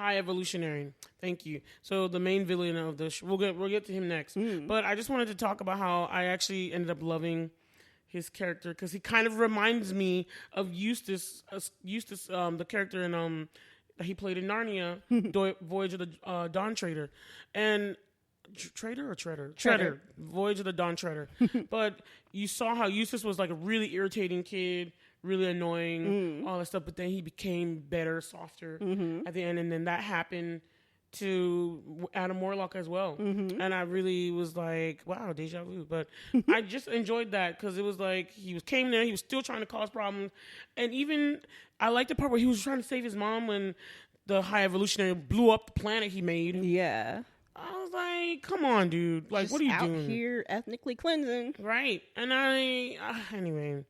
Thank you. So the main villain of the we'll get to him next. But I just wanted to talk about how I actually ended up loving his character, because he kind of reminds me of Eustace, the character in that he played in Narnia, Voyage of the Dawn Trader, and Treader, Voyage of the Dawn Treader. But you saw how Eustace was like a really irritating kid, really annoying, all that stuff. But then he became better, softer at the end, and then that happened to Adam Warlock as well. And I really was like, wow, deja vu. But I just enjoyed that, because it was like he came there, he was still trying to cause problems. And even I liked the part where he was trying to save his mom when the High Evolutionary blew up the planet he made. Yeah. I was like, come on, dude. Like, just what are you out doing? Here ethnically cleansing. Right. And anyway.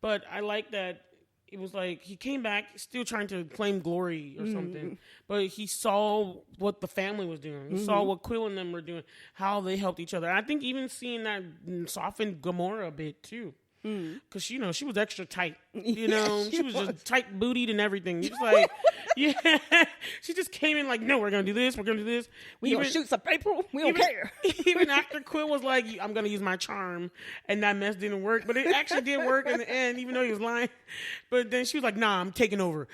But I like that. It was like he came back still trying to claim glory or something. But he saw what the family was doing. He saw what Quill and them were doing, how they helped each other. I think even seeing that softened Gamora a bit too. Because, she was extra tight. She was just tight bootied and everything. Just like, yeah. She just came in like, no, we're going to do this. We're going to do this. We're going to shoot some people. We don't care. Even after Quill was like, I'm going to use my charm. And that mess didn't work. But it actually did work in the end, even though he was lying. But then she was like, nah, I'm taking over.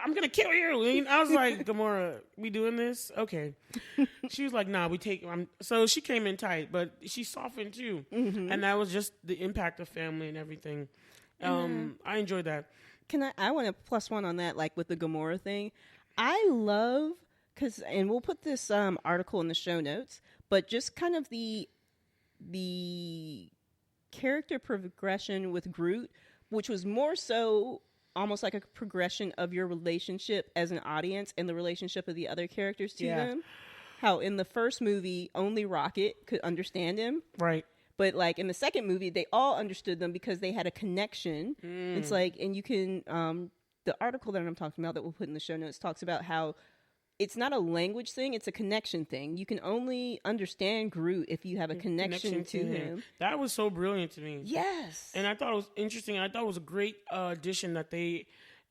I'm going to kill you. And I was like, Gamora, we doing this? Okay. She was like, nah, we take... So she came in tight, but she softened too. And that was just the impact of family and everything. I enjoyed that. I want to plus one on that, like with the Gamora thing. I love, and we'll put this article in the show notes, but just kind of the character progression with Groot, which was more so almost like a progression of your relationship as an audience and the relationship of the other characters to them. How in the first movie, only Rocket could understand him. Right. But like in the second movie, they all understood them because they had a connection. It's like, and you can, the article that I'm talking about that we'll put in the show notes talks about how it's not a language thing, it's a connection thing. You can only understand Groot if you have a connection to him. That was so brilliant to me. Yes. And I thought it was interesting. I thought it was a great addition that they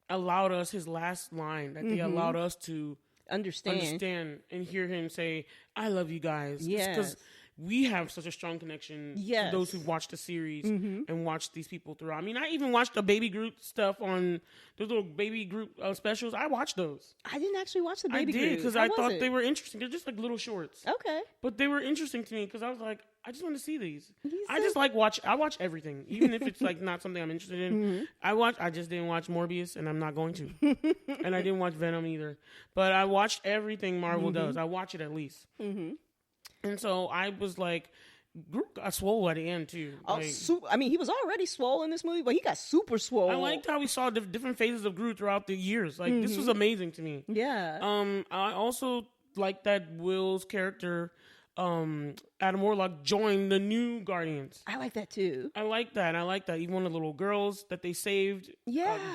allowed us, his last line, that they allowed us to understand and hear him say, I love you guys. Yes. Because we have such a strong connection to those who've watched the series and watched these people throughout. I mean, I even watched the Baby Groot stuff on those little Baby Groot specials. I watched those. I didn't actually watch the Baby Groot. I did, because I thought they were interesting. They're just like little shorts. Okay. But they were interesting to me because I was like, I just want to see these. I watch everything, even if it's like not something I'm interested in. I just didn't watch Morbius, and I'm not going to. And I didn't watch Venom either. But I watched everything Marvel does. I watch it at least. And so I was like, Groot got swole at the end too. I mean, he was already swole in this movie, but he got super swole. I liked how we saw different phases of Groot throughout the years. Like this was amazing to me. Yeah. I also like that Will's character, Adam Warlock, joined the new Guardians. I like that too. I like that. Even one of the little girls that they saved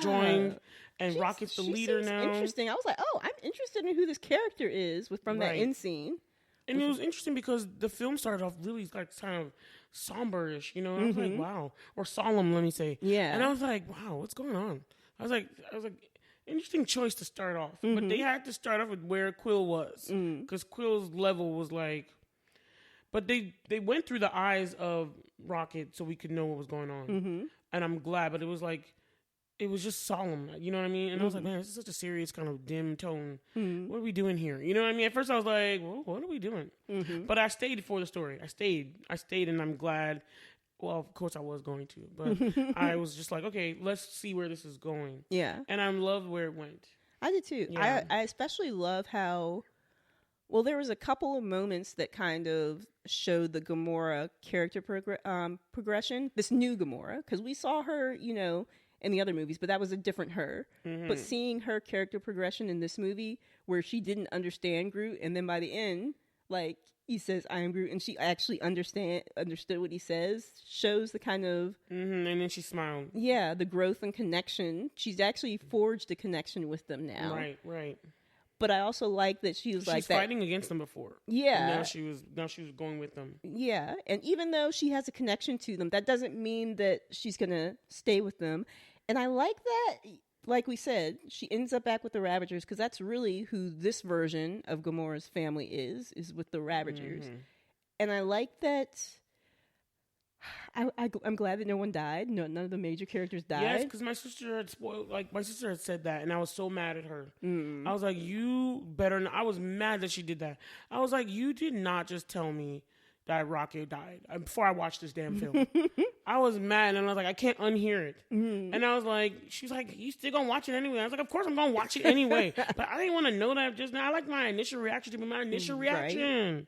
joined. And Rocket's the leader now. Interesting. I was like, oh, I'm interested in who this character is from that end scene. And it was interesting because the film started off really like kind of somber-ish, you know? And I was like, wow. Or solemn, let me say. Yeah. And I was like, wow, what's going on? I was like, interesting choice to start off. But they had to start off with where Quill was. Because Quill's level was like... But they went through the eyes of Rocket so we could know what was going on. And I'm glad, but it was like... It was just solemn, you know what I mean? And I was like, man, this is such a serious kind of dim tone. What are we doing here? You know what I mean? At first I was like, well, what are we doing? But I stayed for the story. I stayed and I'm glad. Well, of course I was going to. But I was just like, okay, let's see where this is going. Yeah. And I loved where it went. I did too. Yeah. I especially love how... Well, there was a couple of moments that kind of showed the Gamora character progression. This new Gamora. Because we saw her, you know... in the other movies, but that was a different her. But seeing her character progression in this movie where she didn't understand Groot, and then by the end, like, he says, I am Groot, and she actually understood what he says, shows the kind of... And then she smiled. Yeah, the growth and connection. She's actually forged a connection with them now. Right. But I also like that she was She's fighting against them before. Yeah. And now she was going with them. Yeah. And even though she has a connection to them, that doesn't mean that she's going to stay with them. And I like that, like we said, she ends up back with the Ravagers because that's really who this version of Gamora's family is with the Ravagers. And I like that. I'm glad that no one died. No, none of the major characters died. Yes, because my sister had said that, and I was so mad at her. I was like, you better not. I was mad that she did that. I was like, you did not just tell me that Rocket died before I watched this damn film. I was mad, and I was like, I can't unhear it. And I was like, she was like, you still gonna watch it anyway? I was like, of course I'm gonna watch it anyway. But I didn't want to know that just now. I like my initial reaction to be my initial reaction.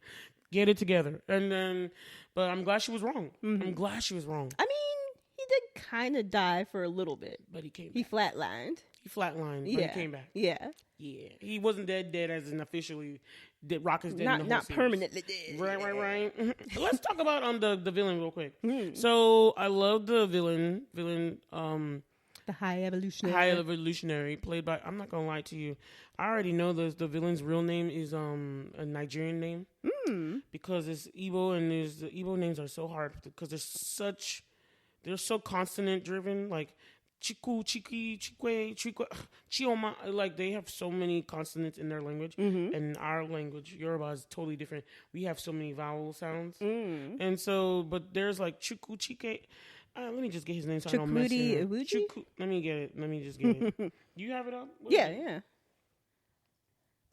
Get it together. And then, but I'm glad she was wrong. I'm glad she was wrong. I mean, he did kind of die for a little bit. But he came back. He flatlined. But he came back. Yeah. He wasn't dead as in officially dead. Rocket's dead in the whole not series. Permanently dead. Right. Let's talk about the villain real quick. So I love the villain, the High Evolutionary, played by, I'm not gonna lie to you, I already know the villain's real name is a Nigerian name. Because it's Igbo, and the Igbo names are so hard because they're so consonant driven, like Chiku, Chiki, Chikwe, Chikwe, Chioma, like they have so many consonants in their language, and our language, Yoruba, is totally different. We have so many vowel sounds, and so, but there's like Chuku, Chike. Let me just get his name so I don't mess it up. Let me get it. Let me just get it. You have it up? Yeah.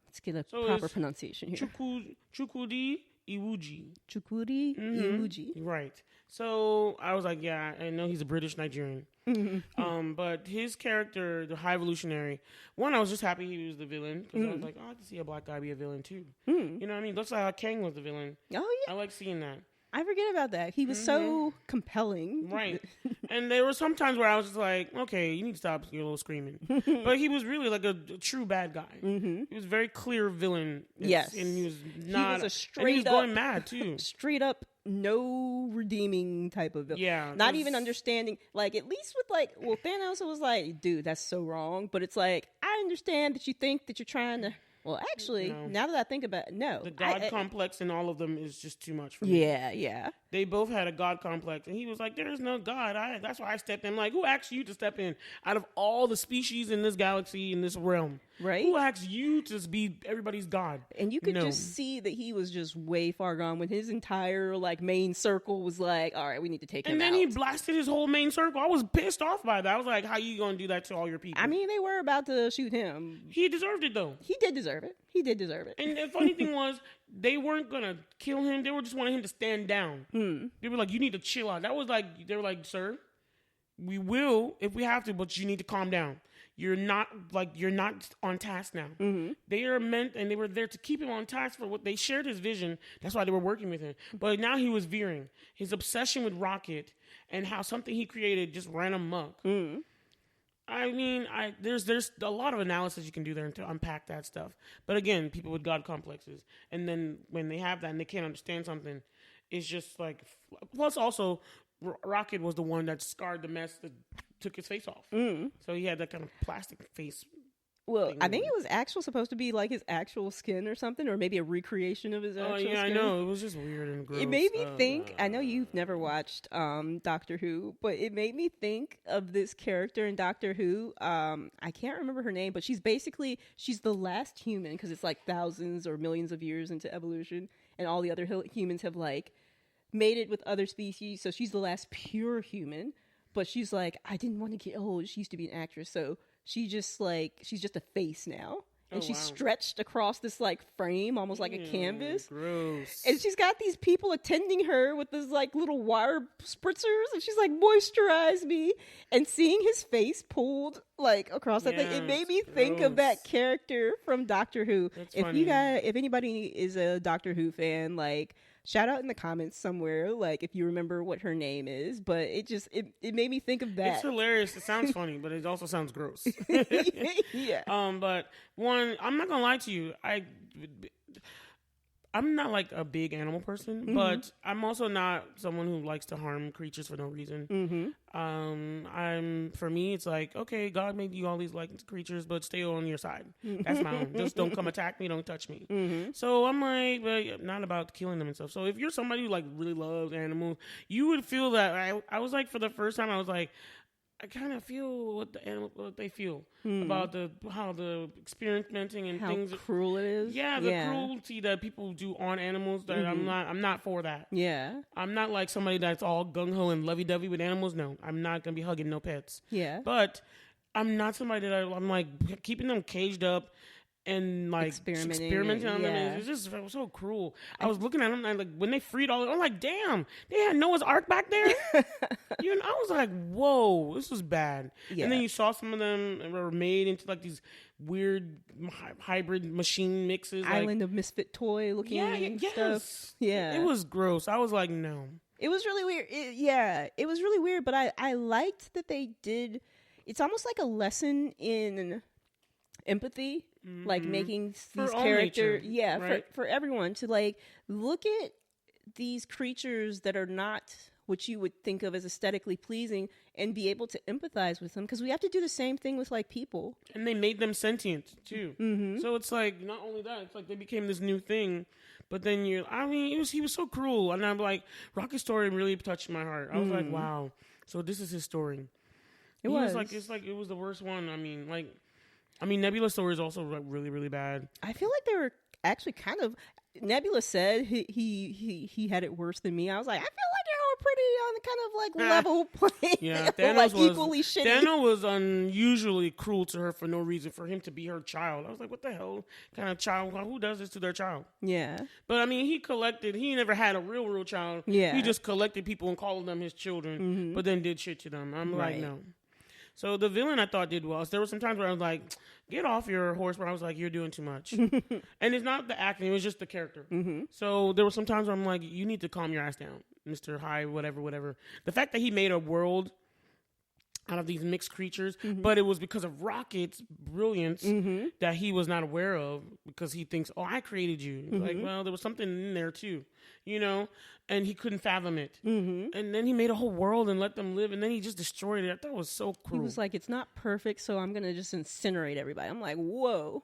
Let's get a proper pronunciation here. Chukudi Iwuji. Chukudi Iwuji. Right. So I was like, yeah, I know he's a British Nigerian. But his character, the High Evolutionary, one, I was just happy he was the villain because I was like, I can see a black guy be a villain too. You know what I mean? Looks like how Kang was the villain. Oh yeah. I like seeing that. I forget about that. He was so compelling. Right. And there were some times where I was just like, okay, you need to stop your little screaming. But he was really like a true bad guy. He was a very clear villain. Yes. And he was not. He was a straight he was going mad, too. Straight up, no redeeming type of villain. Yeah. Not even understanding. Like, at least with, like, well, Thanos was like, dude, that's so wrong. But it's like, I understand that you think that you're trying to. Well, actually, now that I think about it, no. The God complex in all of them is just too much for me. Yeah. They both had a God complex. And he was like, there is no God. That's why I stepped in. Like, who asked you to step in? Out of all the species in this galaxy, in this realm. Right. Who asked you to be everybody's God? And you could just see that he was just way far gone when his entire, like, main circle was like, all right, we need to take him out. And then he blasted his whole main circle. I was pissed off by that. I was like, how you going to do that to all your people? I mean, they were about to shoot him. He deserved it, though. He did deserve it. And the funny thing was, they weren't going to kill him. They were just wanting him to stand down. They were like, you need to chill out. That was like, they were like, sir, we will if we have to, but you need to calm down. You're not on task now. They are meant, and they were there to keep him on task for what they shared his vision. That's why they were working with him. But now he was veering. His obsession with Rocket and how something he created just ran amok. I mean, there's a lot of analysis you can do there to unpack that stuff. But again, people with God complexes, and then when they have that and they can't understand something, it's just like. Plus, also, Rocket was the one that scarred the mess that took his face off. So he had that kind of plastic face. Well, I think it was actually supposed to be like his actual skin or something, or maybe a recreation of his actual skin. I know. It was just weird and gross. It made me think, I know you've never watched Doctor Who, but it made me think of this character in Doctor Who. I can't remember her name, but she's the last human, because it's like thousands or millions of years into evolution, and all the other humans have like made it with other species, so she's the last pure human. But she's like, I didn't want to get old. She used to be an actress, so she's just a face now. And she's stretched across this like frame, almost like a canvas. Gross. And she's got these people attending her with this like little wire spritzers, and she's like, moisturize me. And seeing his face pulled like across that thing, it made me think of that character from Doctor Who. That's if funny. if anybody is a Doctor Who fan, like, shout out in the comments somewhere, like, if you remember what her name is. But it made me think of that. It's hilarious. It sounds funny, but it also sounds gross. Yeah. But one, I'm not gonna lie to you. I'm not like a big animal person, but I'm also not someone who likes to harm creatures for no reason. For me, it's like, okay, God made you all these like creatures, but stay on your side. That's my own. Just don't come attack me, don't touch me. So I'm like, but not about killing them and stuff. So if you're somebody who like really loves animals, you would feel that. I was like, for the first time, I was like, I kind of feel what they feel about how the experimenting and how things. Cruel it is. Yeah, the cruelty that people do on animals. That I'm not for that. Yeah. I'm not like somebody that's all gung ho and lovey dovey with animals. No, I'm not gonna be hugging no pets. Yeah. But I'm not somebody that I'm like keeping them caged up and like experimenting on them. It's just so cruel. I was looking at them and like when they freed all, I'm like, damn, they had Noah's Ark back there. I was like, whoa, this was bad. Yeah. And then you saw some of them were made into like these weird hybrid machine mixes, Island of Misfit Toy looking stuff. Yeah, it was gross. I was like, no. It was really weird. It was really weird. But I liked that they did. It's almost like a lesson in empathy, like making these characters, right? for everyone to like look at these creatures that are not what you would think of as aesthetically pleasing and be able to empathize with them, because we have to do the same thing with like people. And they made them sentient too. So it's like not only that, it's like they became this new thing. But then he was so cruel, and I'm like, Rocket's story really touched my heart. I was like, wow, so this is his story. It was the worst one. I mean, Nebula's story is also really, really bad. I feel like they were actually kind of. Nebula said he had it worse than me. I was like, I feel like they were pretty on kind of like level playing. Yeah, Thanos was equally shitty. Thanos was unusually cruel to her for no reason, for him to be her child. I was like, what the hell kind of child? Who does this to their child? Yeah. But I mean, he never had a real child. Yeah. He just collected people and called them his children, but then did shit to them. I'm like, no. So the villain I thought did well. So there were some times where I was like, get off your horse, where I was like, you're doing too much. And it's not the acting, it was just the character. So there were some times where I'm like, you need to calm your ass down, Mr. High, whatever. The fact that he made a world out of these mixed creatures, but it was because of Rocket's brilliance that he was not aware of, because he thinks, I created you. Like, well, there was something in there too, and he couldn't fathom it. And then he made a whole world and let them live, and then he just destroyed it. I thought it was so cruel. He was like, it's not perfect, so I'm going to just incinerate everybody. I'm like, whoa.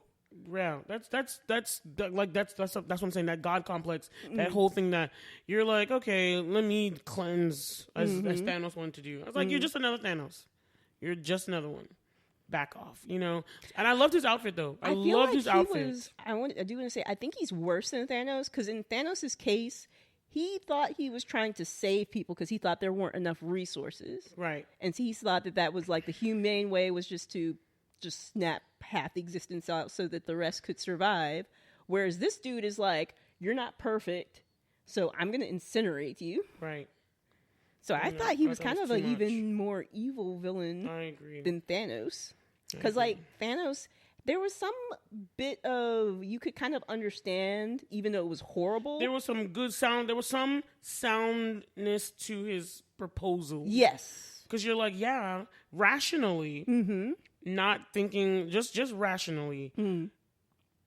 Yeah, that's what I'm saying. That God complex, that whole thing that you're like, okay, let me cleanse, as Thanos wanted to do. I was like, you're just another Thanos. You're just another one. Back off, And I loved his outfit, though. I loved his outfit. I do want to say, I think he's worse than Thanos, because in Thanos' case, he thought he was trying to save people because he thought there weren't enough resources. Right. And so he thought that was like the humane way was just to snap half existence out so that the rest could survive. Whereas this dude is like, you're not perfect, so I'm going to incinerate you. Right. So I thought he was kind of an even more evil villain than Thanos. Because, like, Thanos, there was some bit of, you could kind of understand, even though it was horrible. There was some good sound. There was some soundness to his proposal. Yes. Because you're like, yeah, rationally, not thinking, just rationally.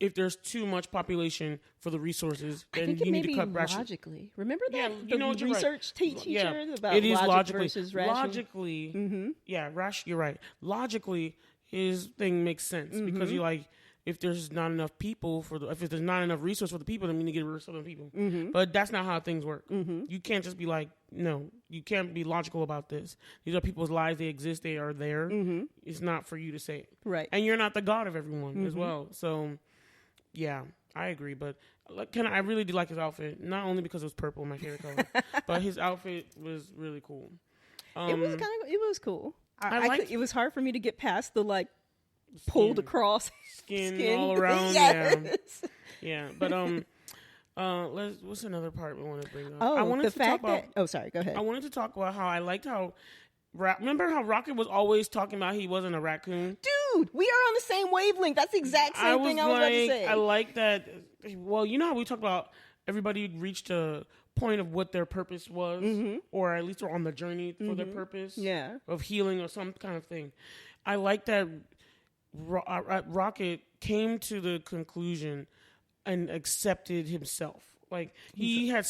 If there's too much population for the resources, then you need to cut logically. Remember that the research teacher about it is logic versus rational? Logically, you're right. Logically, his thing makes sense because you're like, if there's not enough people if there's not enough resource for the people, then we need to get rid of some of the people. But that's not how things work. You can't just be like, no, you can't be logical about this. These are people's lives. They exist. They are there. It's not for you to say it. Right. And you're not the God of everyone as well. So, yeah, I agree. But I really did like his outfit, not only because it was purple, my favorite color, but his outfit was really cool. It was cool. It was hard for me to get past the pulled across skin all around. Yes. Yeah. But what's another part we want to bring up? Oh, I wanted the to fact talk about, that. Oh, sorry. Go ahead. I wanted to talk about how I liked how. Remember how Rocket was always talking about he wasn't a raccoon? Dude, we are on the same wavelength. That's the exact same thing I was about to say. I like that. Well, you know how we talk about everybody reached a point of what their purpose was, or at least are on the journey for their purpose of healing or some kind of thing. I like that Rocket came to the conclusion and accepted himself. Like, he had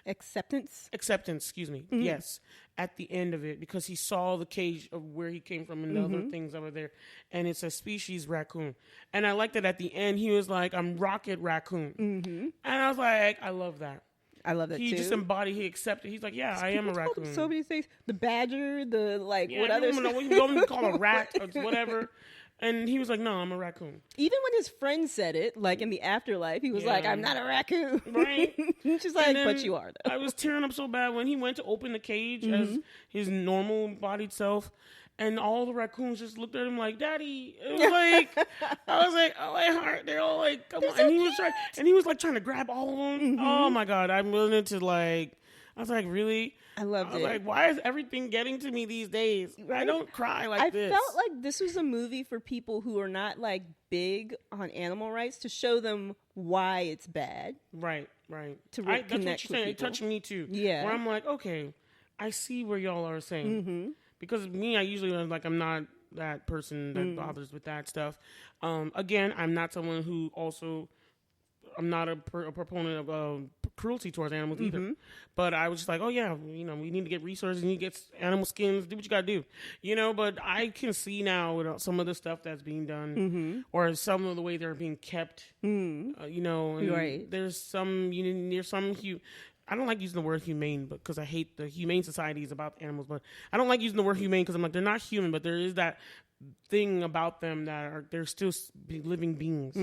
acceptance, excuse me. Yes. At the end of it, because he saw the cage of where he came from and the other things that were there. And it's a species raccoon. And I like that at the end, he was like, I'm Rocket Raccoon. And I was like, I love that. I love that he too. He just embodied, he accepted. He's like, yeah, I am a raccoon. So many things. The badger, what other stuff? What you want to call a rat or whatever. And he was like, no, I'm a raccoon. Even when his friend said it, like in the afterlife, he was like, I'm not a raccoon. Right? She's like, but you are, though. I was tearing up so bad when he went to open the cage as his normal bodied self. And all the raccoons just looked at him like, Daddy. It was like, I was like, oh, my heart. They're all like, come on. And he was trying to grab all of them. Oh, my God. I'm willing to I was like, really? I loved it. Like, why is everything getting to me these days? Right? I don't cry like this. I felt like this was a movie for people who are not big on animal rights, to show them why it's bad. Right. To that's what you're saying. People. It touched me too. Yeah. Where I'm like, okay, I see where y'all are saying. Because me, I usually I'm not that person that bothers with that stuff. Again, I'm not someone who also. I'm not a proponent of cruelty towards animals either. But I was just like, oh, yeah, we need to get resources. You need to get animal skins. Do what you got to do. But I can see now with some of the stuff that's being done or some of the way they're being kept, and right. There's some, I don't like using the word humane because I hate the humane society is about animals. But I don't like using the word humane because I'm like, they're not human, but there is that thing about them that they're still living beings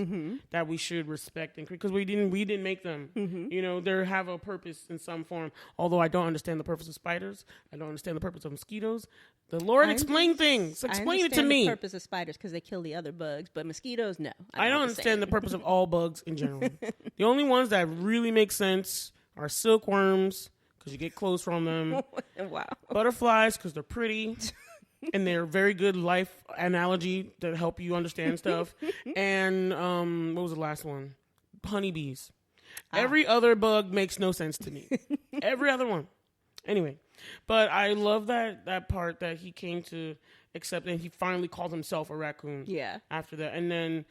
that we should respect and because we didn't make them. They have a purpose in some form. Although I don't understand the purpose of spiders, I don't understand the purpose of mosquitoes. The Lord explain things. Explain it to me. The purpose of spiders because they kill the other bugs, but mosquitoes, no. I don't understand the purpose of all bugs in general. The only ones that really make sense are silkworms. because you get clothes from them. Wow. Butterflies because they're pretty. And they're very good life analogy that help you understand stuff. And what was the last one? Honeybees. Every other bug makes no sense to me. Every other one. Anyway, but I love that part that he came to accept, and he finally called himself a raccoon. Yeah. After that, and then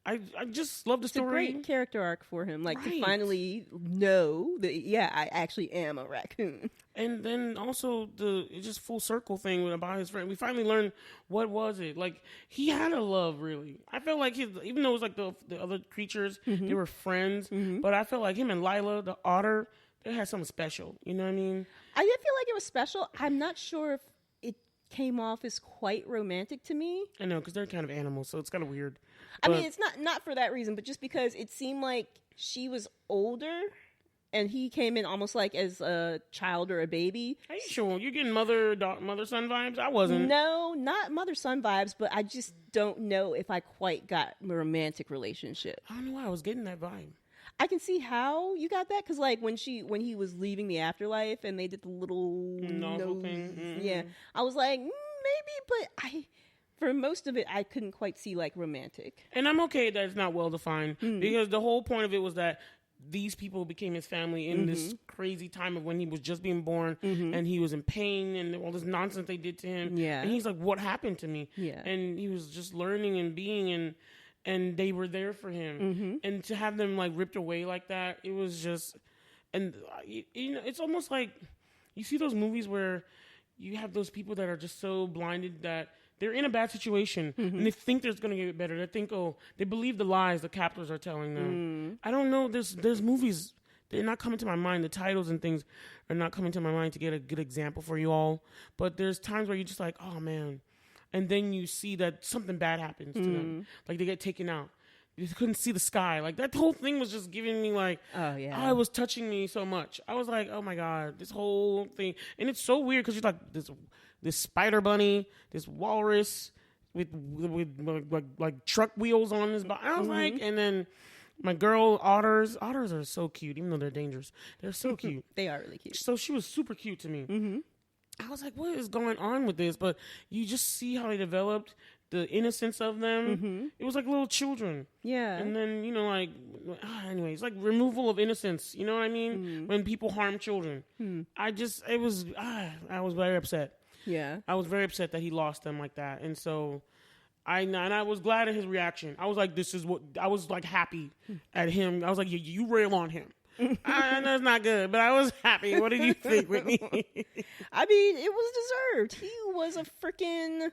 I just love the story. It's a great character arc for him, like to finally know that I actually am a raccoon. And then also it's just full circle thing about his friend. We finally learned what was it like. He had a love, really. I felt like even though it was like the other creatures, they were friends, but I felt like him and Lila, the otter, they had something special. You know what I mean? I did feel like it was special. I'm not sure if it came off as quite romantic to me. I know, because they're kind of animals, so it's kind of weird. I mean, it's not for that reason, but just because it seemed like she was older and he came in almost like as a child or a baby. Are you sure? You're getting mother-son vibes? I wasn't. No, not mother-son vibes, but I just don't know if I quite got a romantic relationship. I don't know why I was getting that vibe. I can see how you got that, because like when he was leaving the afterlife and they did the little nose thing. Yeah, I was like, maybe, but for most of it, I couldn't quite see like romantic. And I'm okay that it's not well defined, because the whole point of it was that these people became his family in this crazy time of when he was just being born, and he was in pain and all this nonsense they did to him. Yeah, and he's like, "What happened to me?" Yeah, and he was just learning and being and they were there for him, and to have them like ripped away like that, it was just, and you know, it's almost like you see those movies where you have those people that are just so blinded that they're in a bad situation and they think there's going to get better. They think, they believe the lies the captors are telling them. I don't know. There's movies, they're not coming to my mind. The titles and things are not coming to my mind to get a good example for you all. But there's times where you're just like, oh man. And then you see that something bad happens to them. Like they get taken out. You couldn't see the sky. Like that whole thing was just giving me like, it was touching me so much. I was like, oh my God, this whole thing. And it's so weird because you're like this spider bunny, this walrus with like truck wheels on his body. I was like, and then my girl otters are so cute, even though they're dangerous. They're so cute. They are really cute. So she was super cute to me. I was like, what is going on with this? But you just see how they developed the innocence of them. It was like little children. Yeah. And then, you know, like, anyway, it's like removal of innocence. You know what I mean? When people harm children. I was very upset. Yeah. I was very upset that he lost them like that. And so I was glad at his reaction. I was like, I was like happy at him. I was like, you rail on him. I know it's not good, but I was happy. What did you think, Whitney? I mean, it was deserved. He was a freaking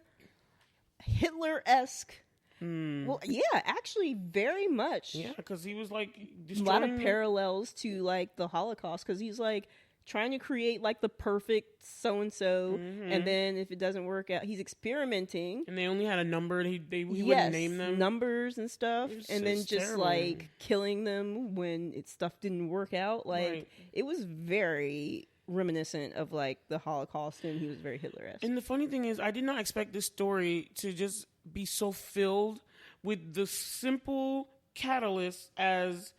Hitler-esque. Well, yeah, actually, very much. Yeah, because he was like a lot of parallels to like the Holocaust, because he's like trying to create like the perfect so-and-so, and then if it doesn't work out, he's experimenting. And they only had a number, he wouldn't name them. Numbers and stuff, and then just terrible. Like killing them when stuff didn't work out. Like, it was very reminiscent of like the Holocaust, and he was very Hitler-esque. And the funny thing is, I did not expect this story to just be so filled with the simple catalyst as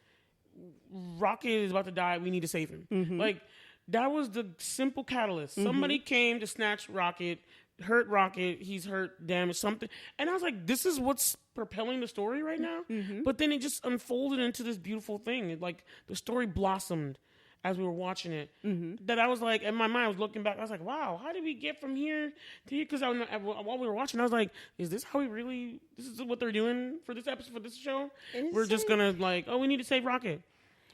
Rocket is about to die, we need to save him. Like, that was the simple catalyst. Somebody came to snatch Rocket, hurt Rocket, he's hurt, damaged, something. And I was like, this is what's propelling the story right now? But then it just unfolded into this beautiful thing. Like, the story blossomed as we were watching it. That I was like, in my mind, I was looking back, I was like, wow, how did we get from here to here? Because while we were watching, I was like, is this how this is what they're doing for this episode, for this show? We're just going to like, we need to save Rocket.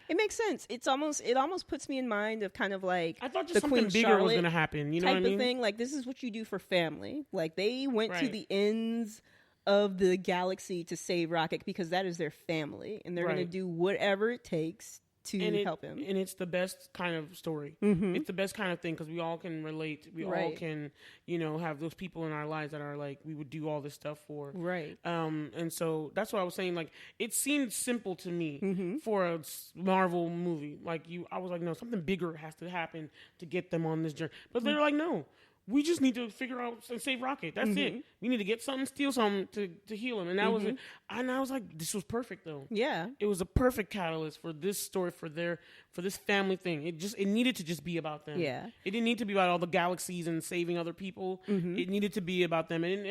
It makes sense. It almost puts me in mind of kind of like I thought just something bigger was going to happen. You know what I mean? Type of thing. Like, this is what you do for family. Like, they went to the ends of the galaxy to save Rocket because that is their family, and they're going to do whatever it takes to help him. And it's the best kind of story. It's the best kind of thing because we all can relate. We all can, you know, have those people in our lives that are like, we would do all this stuff for. Right. And so that's what I was saying. Like, it seemed simple to me for a Marvel movie. Like, I was like, no, something bigger has to happen to get them on this journey. But they're like, no, we just need to figure out and save Rocket. That's it. We need to get something, steal something to heal him. And that was it. And I was like, this was perfect though. Yeah. It was a perfect catalyst for this story, for this family thing. It needed to just be about them. Yeah. It didn't need to be about all the galaxies and saving other people. It needed to be about them. And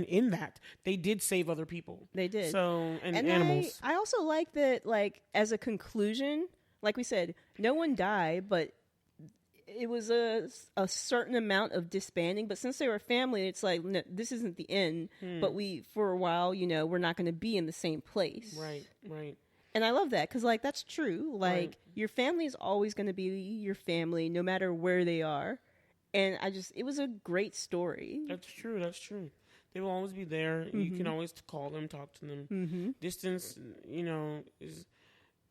in that, they did save other people. They did. So, and animals. I also like that, like, as a conclusion, like we said, no one died, but it was a certain amount of disbanding, but since they were family, it's like, no, this isn't the end, but for a while, we're not going to be in the same place. Right. And I love that, because, like, that's true. Like, your family is always going to be your family, no matter where they are. And it was a great story. That's true. They will always be there. You can always call them, talk to them. Distance,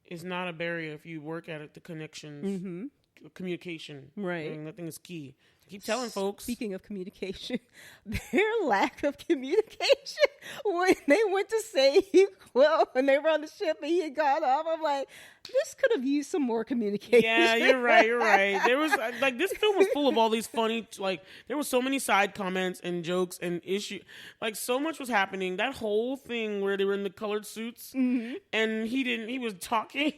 is not a barrier if you work at it, the connections. Communication, right? That thing is key. Keep telling folks. Speaking of communication, their lack of communication when they went to save Quill and they were on the ship and he had gone off, I'm like, this could have used some more communication. Yeah, you're right. There was like, this film was full of all these funny, like, there were so many side comments and jokes and issue, like, so much was happening. That whole thing where they were in the colored suits and he was talking.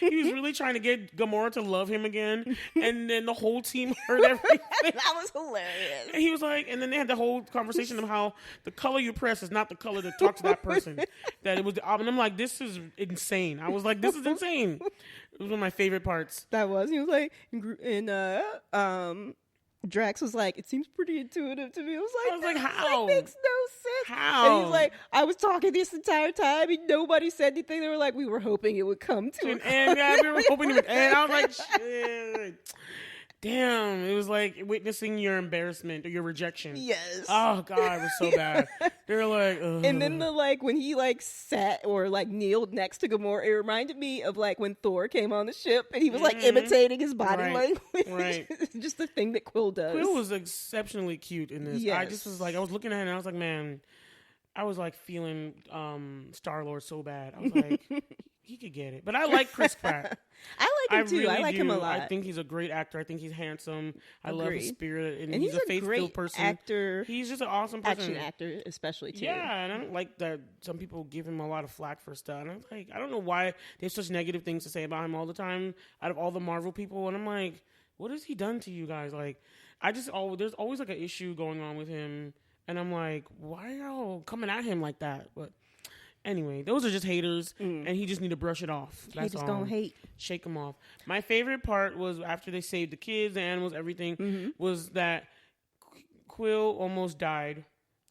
He was really trying to get Gamora to love him again, and then the whole team heard everything. That was hilarious. And he was like, and then they had the whole conversation of how the color you press is not the color that talks to that person. That it was, and I'm like, this is insane. I was like, this is insane. It was one of my favorite parts. That was. He was like, and Drax was like, it seems pretty intuitive to me. I was like, how? That makes no sense. How? And he's like, I was talking this entire time and nobody said anything. They were like, we were hoping it would come to an end. Yeah, we were hoping it would end. I was like, shit. Damn, it was like witnessing your embarrassment or your rejection. Yes. Oh, God, it was so bad. They were like, ugh. And then when he like sat or like kneeled next to Gamora, it reminded me of like when Thor came on the ship and he was like imitating his body language. Right. Just the thing that Quill does. Quill was exceptionally cute in this. Yes. I just was like, I was looking at it and I was like, man, I was like feeling Star-Lord so bad. I was like, he could get it. But I like Chris Pratt. I like him too. Really I like him a lot. I think he's a great actor. I think he's handsome. I love his spirit. And he's a faith-filled person. Actor. He's just an awesome person. Action actor, especially too. Yeah, and I don't like that some people give him a lot of flack for stuff. And I'm like, I don't know why they have such negative things to say about him all the time out of all the Marvel people. And I'm like, what has he done to you guys? Like, there's always like an issue going on with him. And I'm like, why are y'all coming at him like that? But anyway, those are just haters, and he just need to brush it off. That's Haters all. gonna hate. Shake them off. My favorite part was after they saved the kids, the animals, everything, was that Quill almost died,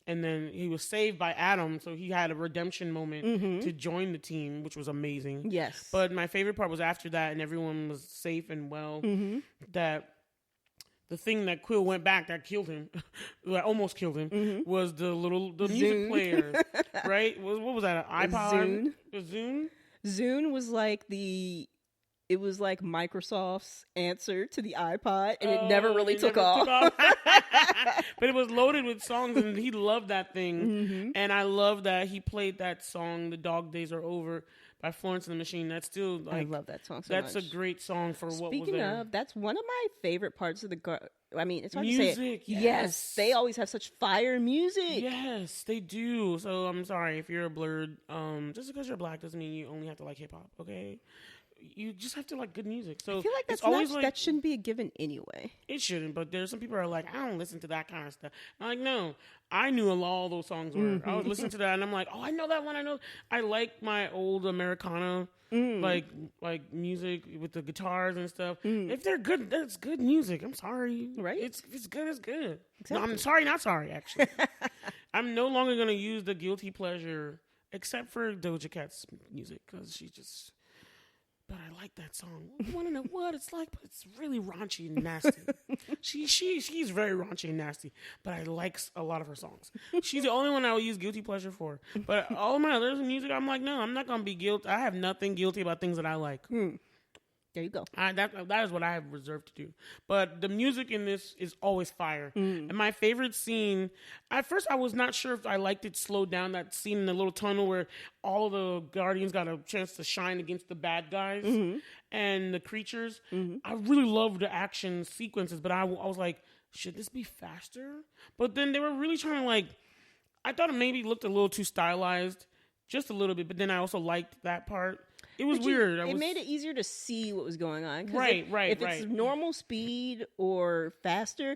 and then he was saved by Adam, so he had a redemption moment to join the team, which was amazing. Yes. But my favorite part was after that, and everyone was safe and well, that the thing that Quill went back that killed him, that almost killed him, was the music player, right? What was that? An iPod? Zune. A Zune? Zune was like it was like Microsoft's answer to the iPod, and it never really took off. But it was loaded with songs, and he loved that thing. And I love that he played that song, "The Dog Days Are Over," by Florence and the Machine. That's still like, I love that song so that's much. a great song for what was there. Speaking of, that's one of my favorite parts of I mean, it's hard music, to say it. yes. They always have such fire music. Yes, they do. So I'm sorry if you're a Blerd. Just because you're black doesn't mean you only have to like hip hop. Okay, you just have to like good music. So I feel like that shouldn't be a given anyway. It shouldn't, but there's some people who are like, I don't listen to that kind of stuff. I'm like, no, I knew all those songs were. I was listening to that, and I'm like, oh, I know that one. I like my old Americana, like music with the guitars and stuff. If they're good, that's good music. I'm sorry, right? If it's good, it's good. Exactly. No, I'm sorry, not sorry. Actually, I'm no longer gonna use the guilty pleasure except for Doja Cat's music because she just. But I like that song. You want to know what it's like? But it's really raunchy and nasty. She's very raunchy and nasty. But I like a lot of her songs. She's the only one I will use guilty pleasure for. But all of my other music, I'm like, no, I'm not gonna be guilty. I have nothing guilty about things that I like. There you go. That is what I have reserved to do. But the music in this is always fire. And my favorite scene, at first I was not sure if I liked it slowed down, that scene in the little tunnel where all of the Guardians got a chance to shine against the bad guys and the creatures. I really loved the action sequences, but I was like, should this be faster? But then they were really trying to like, I thought it maybe looked a little too stylized, just a little bit. But then I also liked that part. It was weird. It made it easier to see what was going on. Right. If it's normal speed or faster,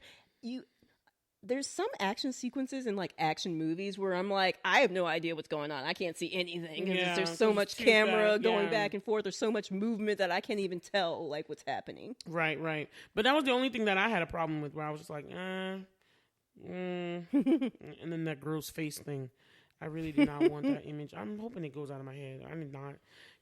there's some action sequences in like action movies where I'm like, I have no idea what's going on. I can't see anything. Yeah, there's so much camera going back and forth. There's so much movement that I can't even tell like what's happening. Right. But that was the only thing that I had a problem with, where I was just like, and then that gross face thing. I really did not want that image. I'm hoping it goes out of my head. I did not.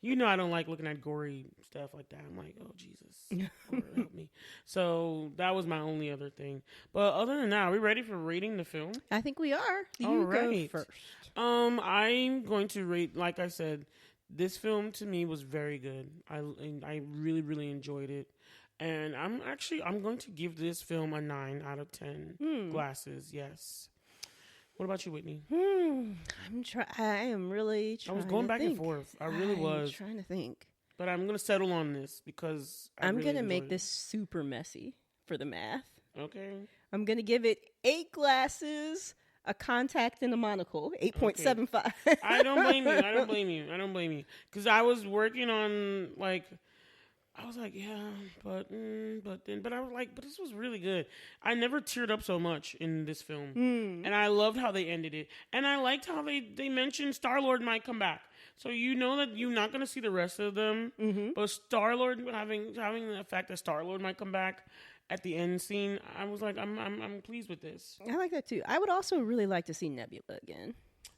I don't like looking at gory stuff like that. I'm like, oh, Jesus. Lord, help me. So that was my only other thing. But other than that, are we ready for rating the film? I think we are. You go first. I'm going to rate, like I said, this film to me was very good. I really, really enjoyed it. And I'm going to give this film a 9 out of 10 glasses. Yes. What about you, Whitney? I am really trying. I was going back and forth. I really was trying to think. But I'm going to settle on this because I'm going to make this super messy for the math. Okay. I'm going to give it 8 glasses, a contact, and a monocle. 8.75. Okay. I don't blame you. Because I was working on like. I was like, yeah, but I was like, but this was really good. I never teared up so much in this film. And I loved how they ended it. And I liked how they mentioned Star-Lord might come back. So you know that you're not going to see the rest of them. But Star-Lord, having the fact that Star-Lord might come back at the end scene, I was like, I'm pleased with this. I like that too. I would also really like to see Nebula again.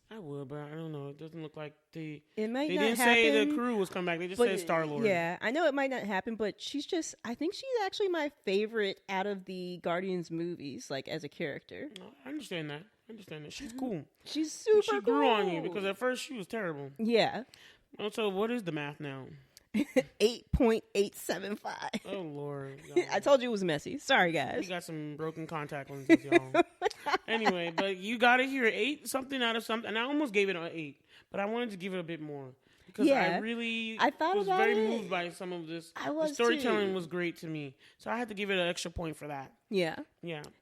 I would, but I don't know. It doesn't look like It might they not didn't happen, say the crew was coming back. They just said Star-Lord. Yeah, I know it might not happen, but I think she's actually my favorite out of the Guardians movies, like as a character. I understand that. She's cool. She's super She grew on you because at first she was terrible. Yeah. So what is the math now? 8.875. Oh, Lord. I told you it was messy. Sorry, guys. You got some broken contact lenses, y'all. Anyway, but you got to hear 8 something out of something. And I almost gave it an 8, but I wanted to give it a bit more. Because I was very moved by some of this. The storytelling was great to me. So I had to give it an extra point for that. Yeah.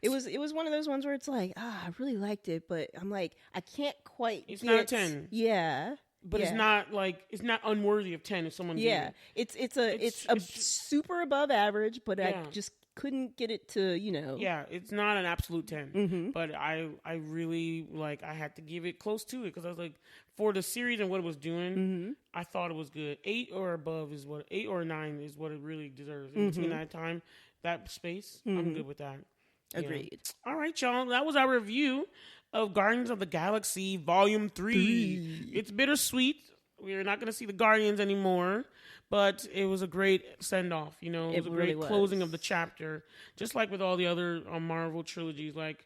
It was one of those ones where it's like, I really liked it, but I'm like, I can't quite It's not a 10. Yeah. But it's not unworthy of 10 if someone it's super above average, but I just couldn't get it to, Yeah, it's not an absolute 10. But I really I had to give it close to it because I was like, for the series and what it was doing, I thought it was good. 8 or above 8 or 9 is what it really deserves. In between that time, that space, I'm good with that. Agreed. Yeah. All right, y'all. That was our review of Guardians of the Galaxy Volume 3. It's bittersweet. We're not going to see the Guardians anymore, but it was a great send-off. It was a great closing of the chapter, just like with all the other Marvel trilogies. Like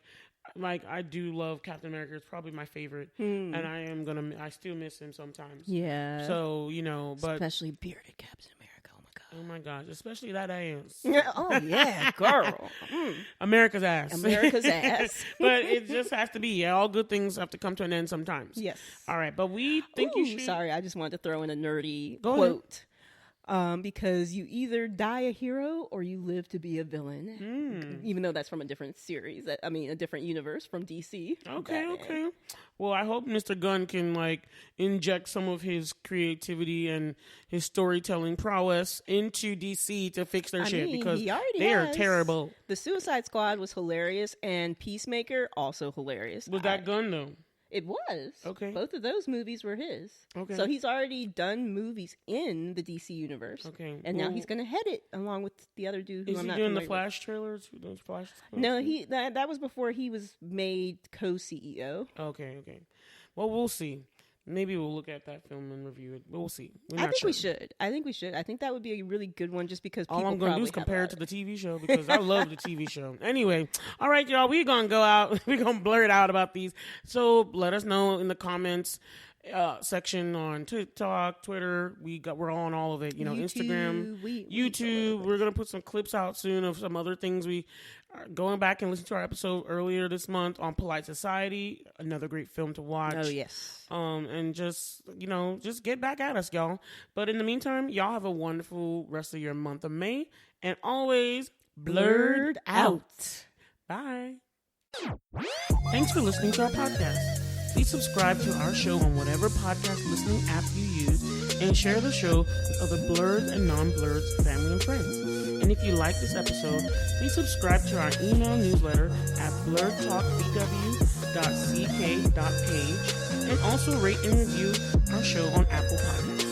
I do love Captain America. It's probably my favorite, and I still miss him sometimes. Yeah. So, but especially bearded Captain America. Oh my gosh, especially that ass. Oh yeah, girl. America's ass. But it just has to be. All good things have to come to an end sometimes. Yes. All right, but we think you should. Sorry, I just wanted to throw in a nerdy quote. Because you either die a hero or you live to be a villain. Even though that's from a different series. A different universe from DC. Okay. Well, I hope Mr. Gunn can inject some of his creativity and his storytelling prowess into DC to fix their shit because they are terrible. The Suicide Squad was hilarious and Peacemaker also hilarious. Was that Gunn though? It was. Okay. Both of those movies were his. Okay. So he's already done movies in the DC universe. Okay. And now he's going to head it along with the other dude who I'm not doing the Flash trailers? Those Flash? No, that was before he was made co-CEO. Okay. Well, we'll see. Maybe we'll look at that film and review it. But we'll see. I think we should. I think that would be a really good one just because people all I'm going to do is compare it to the TV show because I love the TV show. Anyway, all right, y'all. We're going to go out. We're going to blurt out about these. So let us know in the comments section on TikTok, Twitter. We're on all of it. YouTube, Instagram, YouTube. We're going to put some clips out soon of some other things we going back and listen to our episode earlier this month on Polite Society, another great film to watch. Oh yes. And just get back at us, y'all. But in the meantime, y'all have a wonderful rest of your month of May, and always blerd out. Bye. Thanks for listening to our podcast. Please subscribe to our show on whatever podcast listening app you use and share the show with other Blurds and non-Blurds, family and friends. And if you like this episode, please subscribe to our email newsletter at blerdtalkbw.ck.page and also rate and review our show on Apple Podcasts.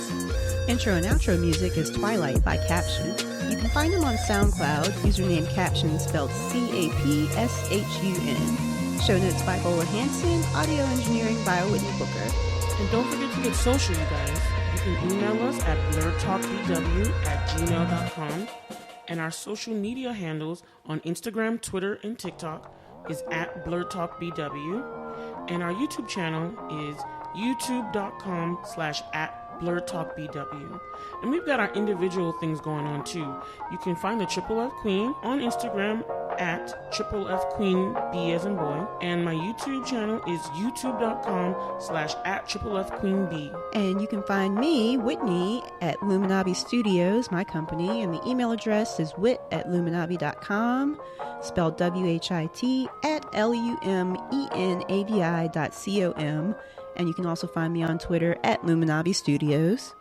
Intro and outro music is Twilight by Caption. You can find them on SoundCloud, username Caption spelled CAPSHUN. Show notes by Bola, Hanson, audio engineering by Whitney Booker. And don't forget to get social, you guys. You can email us at blerdtalkbw@gmail.com. And our social media handles on Instagram, Twitter, and TikTok is at BlerdTalkBW. And our YouTube channel is youtube.com/@BlerdTalkBW. And we've got our individual things going on too. You can find the Triple F Queen on Instagram at Triple F Queen B as in boy. And my YouTube channel is youtube.com/@Triple F Queen B. And you can find me, Whitney, at Luminabi Studios, my company. And the email address is wit@luminabi.com, spelled WHIT, @LUMENAVI.com. And you can also find me on Twitter at Luminabi Studios.